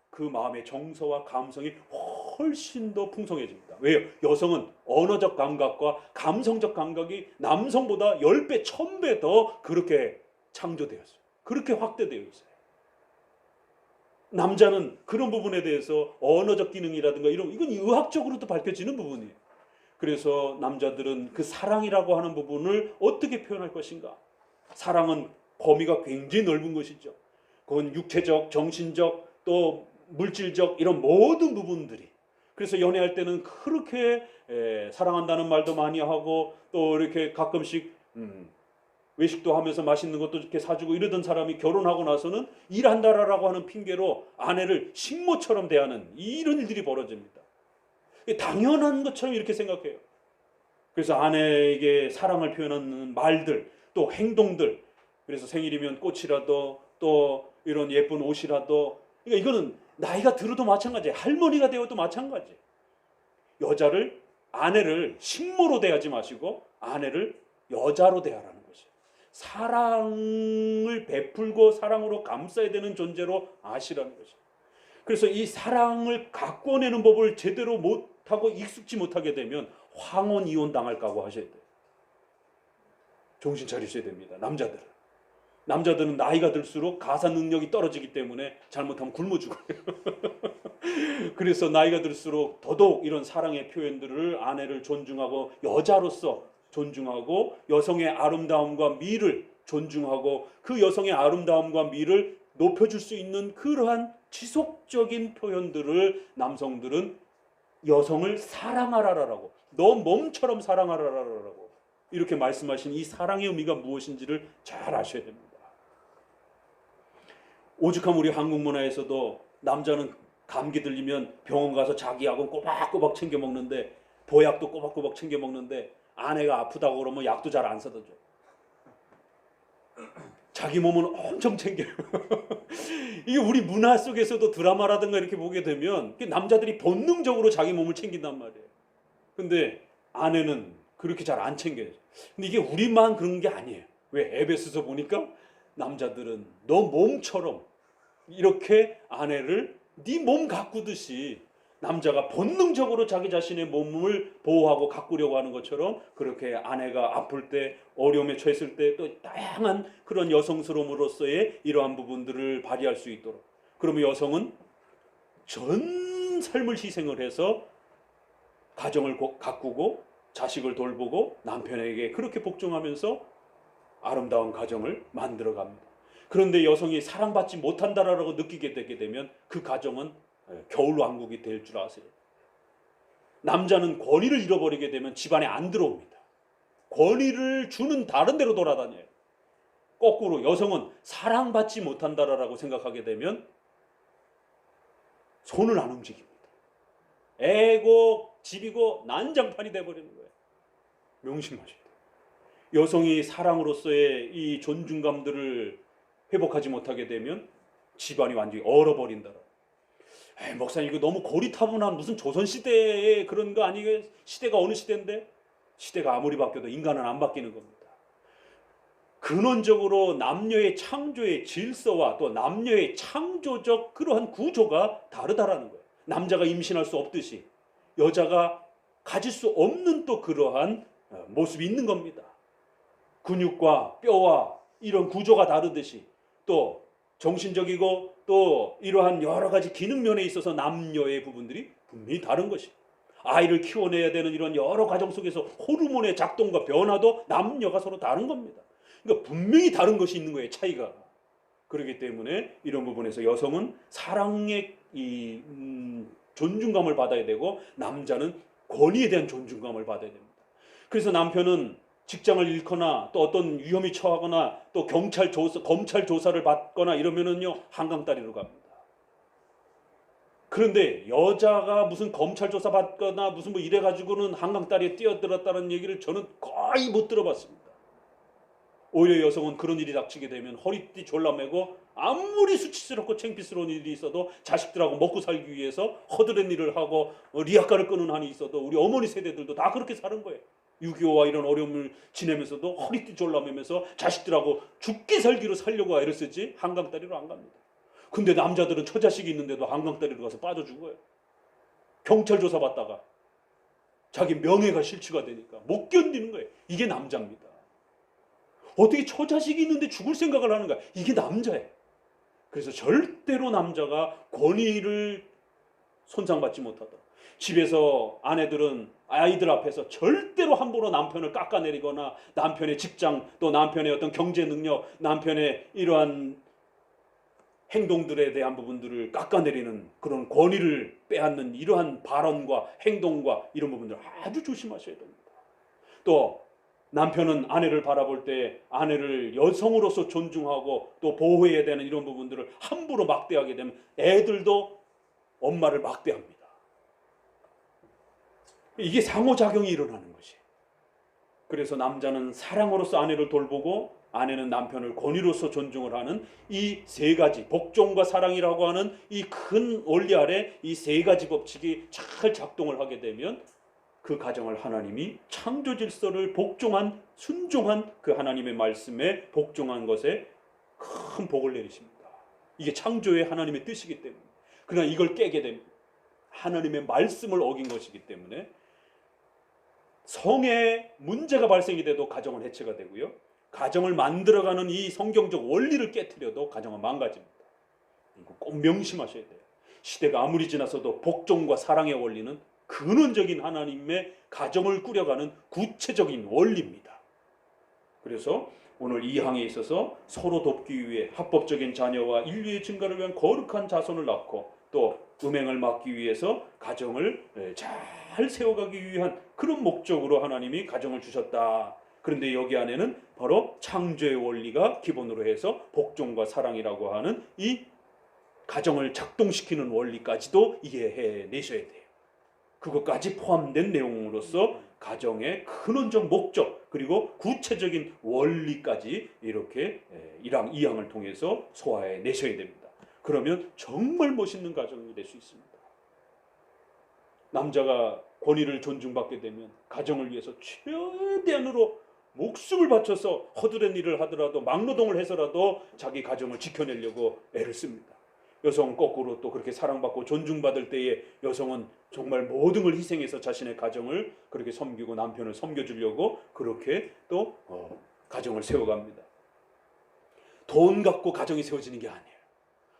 그 마음의 정서와 감성이 훨씬 더 풍성해집니다. 왜요? 여성은 언어적 감각과 감성적 감각이 남성보다 10배, 1000배 더 그렇게 창조되었어요. 그렇게 확대되어 있어요. 남자는 그런 부분에 대해서 언어적 기능이라든가 이건 의학적으로도 밝혀지는 부분이에요. 그래서 남자들은 그 사랑이라고 하는 부분을 어떻게 표현할 것인가? 사랑은 범위가 굉장히 넓은 것이죠. 그건 육체적, 정신적, 또 물질적 이런 모든 부분들이. 그래서 연애할 때는 그렇게 사랑한다는 말도 많이 하고 또 이렇게 가끔씩 외식도 하면서 맛있는 것도 이렇게 사주고 이러던 사람이 결혼하고 나서는 일한다라고 하는 핑계로 아내를 식모처럼 대하는 이런 일들이 벌어집니다. 당연한 것처럼 이렇게 생각해요. 그래서 아내에게 사랑을 표현하는 말들, 또 행동들. 그래서 생일이면 꽃이라도 또 이런 예쁜 옷이라도. 그러니까 이거는 나이가 들어도 마찬가지예요. 할머니가 되어도 마찬가지. 아내를 식모로 대하지 마시고 아내를 여자로 대하라는 것이에요. 사랑을 베풀고 사랑으로 감싸야 되는 존재로 아시라는 것이에요. 그래서 이 사랑을 가꿔내는 법을 제대로 못하고 익숙지 못하게 되면 황혼 이혼 당할 각오 하셔야 돼요. 정신 차리셔야 됩니다. 남자들은 나이가 들수록 가사 능력이 떨어지기 때문에 잘못하면 굶어 죽어요. 그래서 나이가 들수록 더더욱 이런 사랑의 표현들을 아내를 존중하고 여자로서 존중하고 여성의 아름다움과 미를 존중하고 그 여성의 아름다움과 미를 높여줄 수 있는 그러한 지속적인 표현들을 남성들은 여성을 사랑하라라고, 너 몸처럼 사랑하라라고 이렇게 말씀하신 이 사랑의 의미가 무엇인지를 잘 아셔야 됩니다. 오죽하면 우리 한국 문화에서도 남자는 감기 들리면 병원 가서 자기 약은 꼬박꼬박 챙겨 먹는데, 보약도 꼬박꼬박 챙겨 먹는데, 아내가 아프다고 그러면 약도 잘 안 사다 줘. 자기 몸은 엄청 챙겨요. 이게 우리 문화 속에서도 드라마라든가 이렇게 보게 되면 남자들이 본능적으로 자기 몸을 챙긴단 말이에요. 근데 아내는 그렇게 잘 안 챙겨요. 근데 이게 우리만 그런 게 아니에요. 왜? 에베소서 보니까 남자들은 너 몸처럼 이렇게 아내를 네 몸 가꾸듯이 남자가 본능적으로 자기 자신의 몸을 보호하고 가꾸려고 하는 것처럼 그렇게 아내가 아플 때, 어려움에 처했을 때 또 다양한 그런 여성스러움으로서의 이러한 부분들을 발휘할 수 있도록, 그러면 여성은 전 삶을 희생을 해서 가정을 가꾸고 자식을 돌보고 남편에게 그렇게 복종하면서 아름다운 가정을 만들어 갑니다. 그런데 여성이 사랑받지 못한다라고 느끼게 되게 되면 그 가정은 겨울왕국이 될 줄 아세요? 남자는 권위를 잃어버리게 되면 집안에 안 들어옵니다. 권위를 주는 다른 데로 돌아다녀요. 거꾸로 여성은 사랑받지 못한다라고 생각하게 되면 손을 안 움직입니다. 애고 집이고 난장판이 돼버리는 거예요. 명심하셔야 돼요. 여성이 사랑으로서의 이 존중감들을 회복하지 못하게 되면 집안이 완전히 얼어버린다. 목사님 이거 너무 고리타분한 무슨 조선시대의 그런 거 아니에요? 시대가 어느 시대인데? 시대가 아무리 바뀌어도 인간은 안 바뀌는 겁니다. 근원적으로 남녀의 창조의 질서와 또 남녀의 창조적 그러한 구조가 다르다라는 거예요. 남자가 임신할 수 없듯이 여자가 가질 수 없는 또 그러한 모습이 있는 겁니다. 근육과 뼈와 이런 구조가 다르듯이 또 정신적이고 또 이러한 여러 가지 기능 면에 있어서 남녀의 부분들이 분명히 다른 것이, 아이를 키워내야 되는 이런 여러 과정 속에서 호르몬의 작동과 변화도 남녀가 서로 다른 겁니다. 그러니까 분명히 다른 것이 있는 거예요, 차이가. 그렇기 때문에 이런 부분에서 여성은 사랑의 이 존중감을 받아야 되고 남자는 권위에 대한 존중감을 받아야 됩니다. 그래서 남편은 직장을 잃거나 또 어떤 위험이 처하거나 또 검찰 조사를 받거나 이러면은요 한강다리로 갑니다. 그런데 여자가 무슨 검찰 조사 받거나 무슨 뭐 이래가지고는 한강다리에 뛰어들었다는 얘기를 저는 거의 못 들어봤습니다. 오히려 여성은 그런 일이 닥치게 되면 허리띠 졸라매고 아무리 수치스럽고 창피스러운 일이 있어도 자식들하고 먹고 살기 위해서 허드렛 일을 하고 리아카를 끄는 한이 있어도 우리 어머니 세대들도 다 그렇게 사는 거예요. 6.25와 이런 어려움을 지내면서도 허리띠 졸라매면서 자식들하고 죽기 살기로 살려고 애를 쓰지 한강다리로 안 갑니다. 근데 남자들은 처자식이 있는데도 한강다리로 가서 빠져 죽어요. 경찰 조사 받다가 자기 명예가 실추가 되니까 못 견디는 거예요. 이게 남자입니다. 어떻게 처자식이 있는데 죽을 생각을 하는가? 이게 남자예요. 그래서 절대로 남자가 권위를 손상받지 못하다. 집에서 아내들은 아이들 앞에서 절대로 함부로 남편을 깎아내리거나 남편의 직장 또 남편의 어떤 경제 능력, 남편의 이러한 행동들에 대한 부분들을 깎아내리는 그런 권위를 빼앗는 이러한 발언과 행동과 이런 부분들을 아주 조심하셔야 됩니다. 또 남편은 아내를 바라볼 때 아내를 여성으로서 존중하고 또 보호해야 되는 이런 부분들을 함부로 막대하게 되면 애들도 엄마를 막대합니다. 이게 상호작용이 일어나는 것이에요. 그래서 남자는 사랑으로서 아내를 돌보고 아내는 남편을 권위로서 존중을 하는 이 세 가지, 복종과 사랑이라고 하는 이 큰 원리 아래 이 세 가지 법칙이 잘 작동을 하게 되면 그 가정을 하나님이 창조 질서를 복종한, 순종한 그 하나님의 말씀에 복종한 것에 큰 복을 내리십니다. 이게 창조의 하나님의 뜻이기 때문에. 그러나 이걸 깨게 되면 하나님의 말씀을 어긴 것이기 때문에 성에 문제가 발생이 돼도 가정은 해체가 되고요. 가정을 만들어가는 이 성경적 원리를 깨트려도 가정은 망가집니다. 이거 꼭 명심하셔야 돼요. 시대가 아무리 지나서도 복종과 사랑의 원리는 근원적인 하나님의 가정을 꾸려가는 구체적인 원리입니다. 그래서 오늘 이 항에 있어서 서로 돕기 위해 합법적인 자녀와 인류의 증가를 위한 거룩한 자손을 낳고 또 음행을 막기 위해서 가정을 잘 세워가기 위한 그런 목적으로 하나님이 가정을 주셨다. 그런데 여기 안에는 바로 창조의 원리가 기본으로 해서 복종과 사랑이라고 하는 이 가정을 작동시키는 원리까지도 이해해 내셔야 돼요. 그것까지 포함된 내용으로서 가정의 근원적 목적 그리고 구체적인 원리까지 이렇게 1항, 2항을 통해서 소화해 내셔야 됩니다. 그러면 정말 멋있는 가정이 될 수 있습니다. 남자가 권위를 존중받게 되면 가정을 위해서 최대한으로 목숨을 바쳐서 허드렛 일을 하더라도 막노동을 해서라도 자기 가정을 지켜내려고 애를 씁니다. 여성은 거꾸로 또 그렇게 사랑받고 존중받을 때에 여성은 정말 모든 걸 희생해서 자신의 가정을 그렇게 섬기고 남편을 섬겨주려고 그렇게 또 가정을 세워갑니다. 돈 갖고 가정이 세워지는 게 아니에요.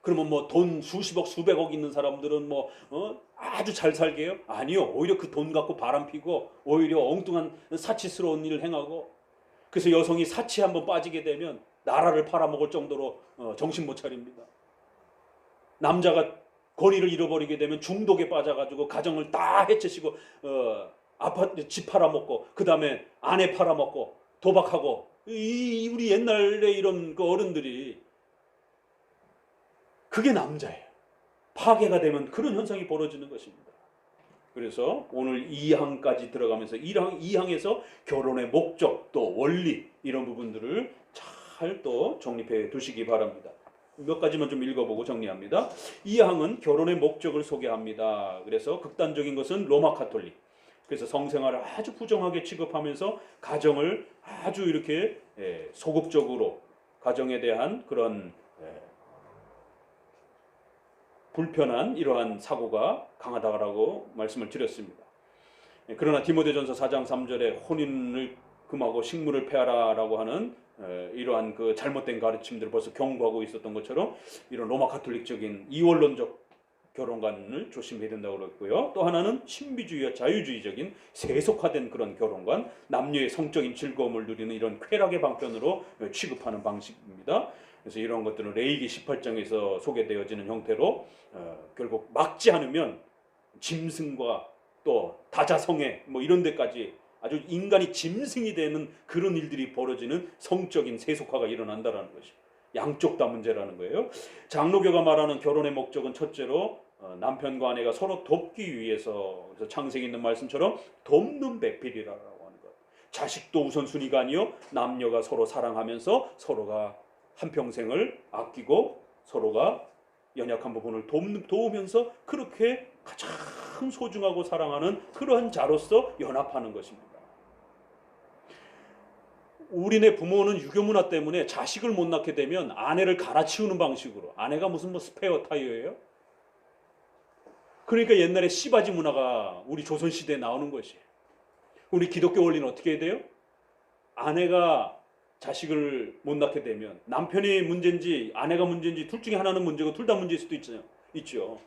그러면 뭐 돈 수십억 수백억 있는 사람들은 뭐 아주 잘 살게 해요? 아니요. 오히려 그 돈 갖고 바람피고 오히려 엉뚱한 사치스러운 일을 행하고 그래서 여성이 사치에 한번 빠지게 되면 나라를 팔아먹을 정도로 정신 못 차립니다. 남자가 권위를 잃어버리게 되면 중독에 빠져가지고 가정을 다 해체시고 아파트 집 팔아먹고 그 다음에 아내 팔아먹고 도박하고 우리 옛날에 이런 그 어른들이 그게 남자예요. 파괴가 되면 그런 현상이 벌어지는 것입니다. 그래서 오늘 2항까지 들어가면서 1항, 2항에서 결혼의 목적 또 원리 이런 부분들을 잘 또 정립해 두시기 바랍니다. 몇 가지만 좀 읽어보고 정리합니다. 2항은 결혼의 목적을 소개합니다. 그래서 극단적인 것은 로마 가톨릭. 그래서 성생활을 아주 부정하게 취급하면서 가정을 아주 이렇게 소극적으로 가정에 대한 그런 불편한 이러한 사고가 강하다라고 말씀을 드렸습니다. 그러나 디모데전서 4장 3절에 혼인을 금하고 식물을 폐하라라고 하는 이러한 그 잘못된 가르침들을 벌써 경고하고 있었던 것처럼 이런 로마 가톨릭적인 이원론적 결혼관을 조심해야 된다고 그랬고요. 또 하나는 신비주의와 자유주의적인 세속화된 그런 결혼관, 남녀의 성적인 즐거움을 누리는 이런 쾌락의 방편으로 취급하는 방식입니다. 그래서 이런 것들은 레위기 18장에서 소개되어지는 형태로 결국 막지 않으면 짐승과 또 다자성애 뭐 이런 데까지 아주 인간이 짐승이 되는 그런 일들이 벌어지는 성적인 세속화가 일어난다는 것이 양쪽 다 문제라는 거예요. 장로교가 말하는 결혼의 목적은 첫째로 남편과 아내가 서로 돕기 위해서 그래서 창세기 있는 말씀처럼 돕는 배필이라고 하는 것. 자식도 우선순위가 아니요 남녀가 서로 사랑하면서 서로가 한평생을 아끼고 서로가 연약한 부분을 도우면서 그렇게 가장 소중하고 사랑하는 그러한 자로서 연합하는 것입니다. 우리네 부모는 유교문화 때문에 자식을 못 낳게 되면 아내를 갈아치우는 방식으로 아내가 무슨 뭐 스페어 타이어예요? 그러니까 옛날에 씨바지 문화가 우리 조선시대에 나오는 것이에요. 우리 기독교 원리는 어떻게 해야 돼요? 아내가 자식을 못 낳게 되면 남편이 문제인지 아내가 문제인지 둘 중에 하나는 문제고 둘 다 문제일 수도 있죠.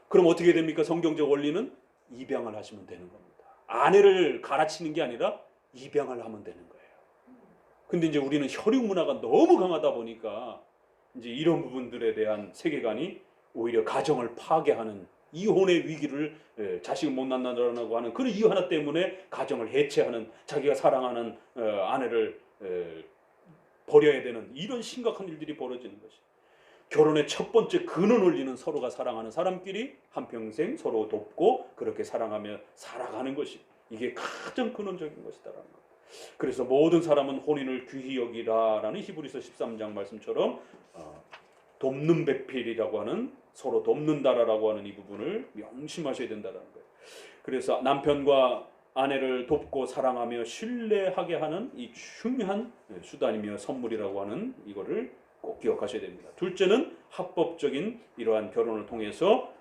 그럼 어떻게 됩니까? 성경적 원리는 입양을 하시면 되는 겁니다. 아내를 갈아치는 게 아니라 입양을 하면 되는 거예요. 근데 이제 우리는 혈육 문화가 너무 강하다 보니까 이제 이런 부분들에 대한 세계관이 오히려 가정을 파괴하는 이혼의 위기를 자식을 못 낳는다고 하는 그런 이유 하나 때문에 가정을 해체하는 자기가 사랑하는 아내를 버려야 되는 이런 심각한 일들이 벌어지는 것이 결혼의 첫 번째 근원 원리는 서로가 사랑하는 사람끼리 한평생 서로 돕고 그렇게 사랑하며 살아가는 것이 이게 가장 근원적인 것이다라는 것. 그래서 모든 사람은 혼인을 귀히 여기라라는 히브리서 13장 말씀처럼 돕는 배필이라고 하는 서로 돕는다라고 하는 이 부분을 명심하셔야 된다는 거예요. 그래서 남편과 아내를 돕고 사랑하며 신뢰하게 하는 이 중요한 수단이며 선물이라고 하는 이거를 꼭 기억하셔야 됩니다. 둘째는 합법적인 이러한 결혼을 통해서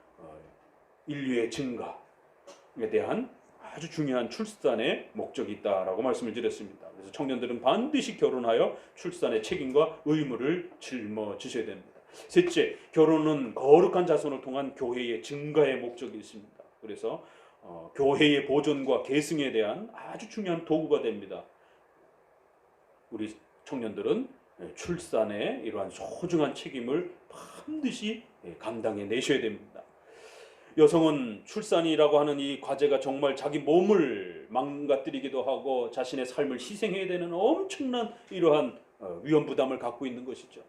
인류의 증가에 대한 아주 중요한 출산의 목적이 있다라고 말씀을 드렸습니다. 그래서 청년들은 반드시 결혼하여 출산의 책임과 의무를 짊어지셔야 됩니다. 셋째, 결혼은 거룩한 자손을 통한 교회의 증가의 목적이 있습니다. 그래서 교회의 보존과 계승에 대한 아주 중요한 도구가 됩니다. 우리 청년들은 출산의 이러한 소중한 책임을 반드시 감당해 내셔야 됩니다. 여성은 출산이라고 하는 이 과제가 정말 자기 몸을 망가뜨리기도 하고 자신의 삶을 희생해야 되는 엄청난 이러한 위험 부담을 갖고 있는 것이죠.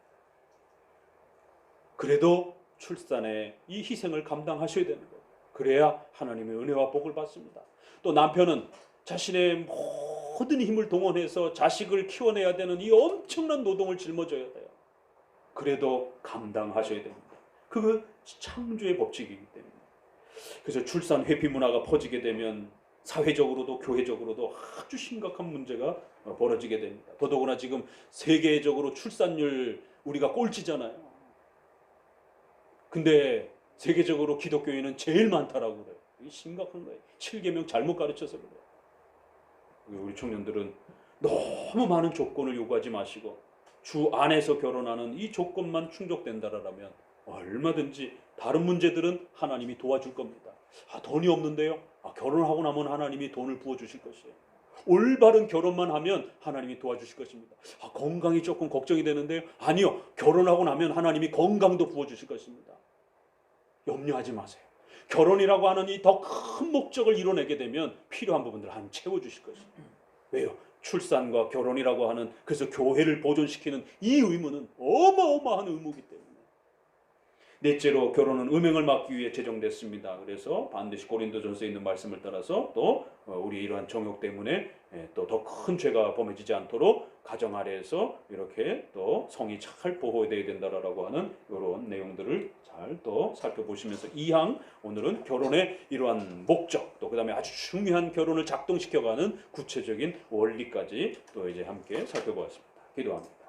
그래도 출산의 이 희생을 감당하셔야 되는 거예요. 그래야 하나님의 은혜와 복을 받습니다. 또 남편은 자신의 모든 힘을 동원해서 자식을 키워내야 되는 이 엄청난 노동을 짊어져야 돼요. 그래도 감당하셔야 됩니다. 그거 창조의 법칙이기 때문에. 그래서 출산 회피 문화가 퍼지게 되면 사회적으로도 교회적으로도 아주 심각한 문제가 벌어지게 됩니다. 더더구나 지금 세계적으로 출산율 우리가 꼴찌잖아요. 근데 세계적으로 기독교인은 제일 많다라고 그래요. 이게 심각한 거예요. 7계명 잘못 가르쳐서 그래요. 우리 청년들은 너무 많은 조건을 요구하지 마시고 주 안에서 결혼하는 이 조건만 충족된다라면 얼마든지 다른 문제들은 하나님이 도와줄 겁니다. 돈이 없는데요? 결혼하고 나면 하나님이 돈을 부어주실 것이에요. 올바른 결혼만 하면 하나님이 도와주실 것입니다. 건강이 조금 걱정이 되는데요? 아니요. 결혼하고 나면 하나님이 건강도 부어주실 것입니다. 염려하지 마세요. 결혼이라고 하는 이 더 큰 목적을 이뤄내게 되면 필요한 부분들을 하나님 채워주실 것입니다. 왜요? 출산과 결혼이라고 하는 그래서 교회를 보존시키는 이 의무는 어마어마한 의무이기 때문에. 넷째로 결혼은 음행을 막기 위해 제정됐습니다. 그래서 반드시 고린도전서에 있는 말씀을 따라서 또 우리 이러한 정욕 때문에 또 더 큰 죄가 범해지지 않도록 가정 아래에서 이렇게 또 성이 잘 보호되어야 된다라고 하는 이런 내용들을 잘 또 살펴보시면서 2항 오늘은 결혼의 이러한 목적 또 그다음에 아주 중요한 결혼을 작동시켜가는 구체적인 원리까지 또 이제 함께 살펴보았습니다. 기도합니다.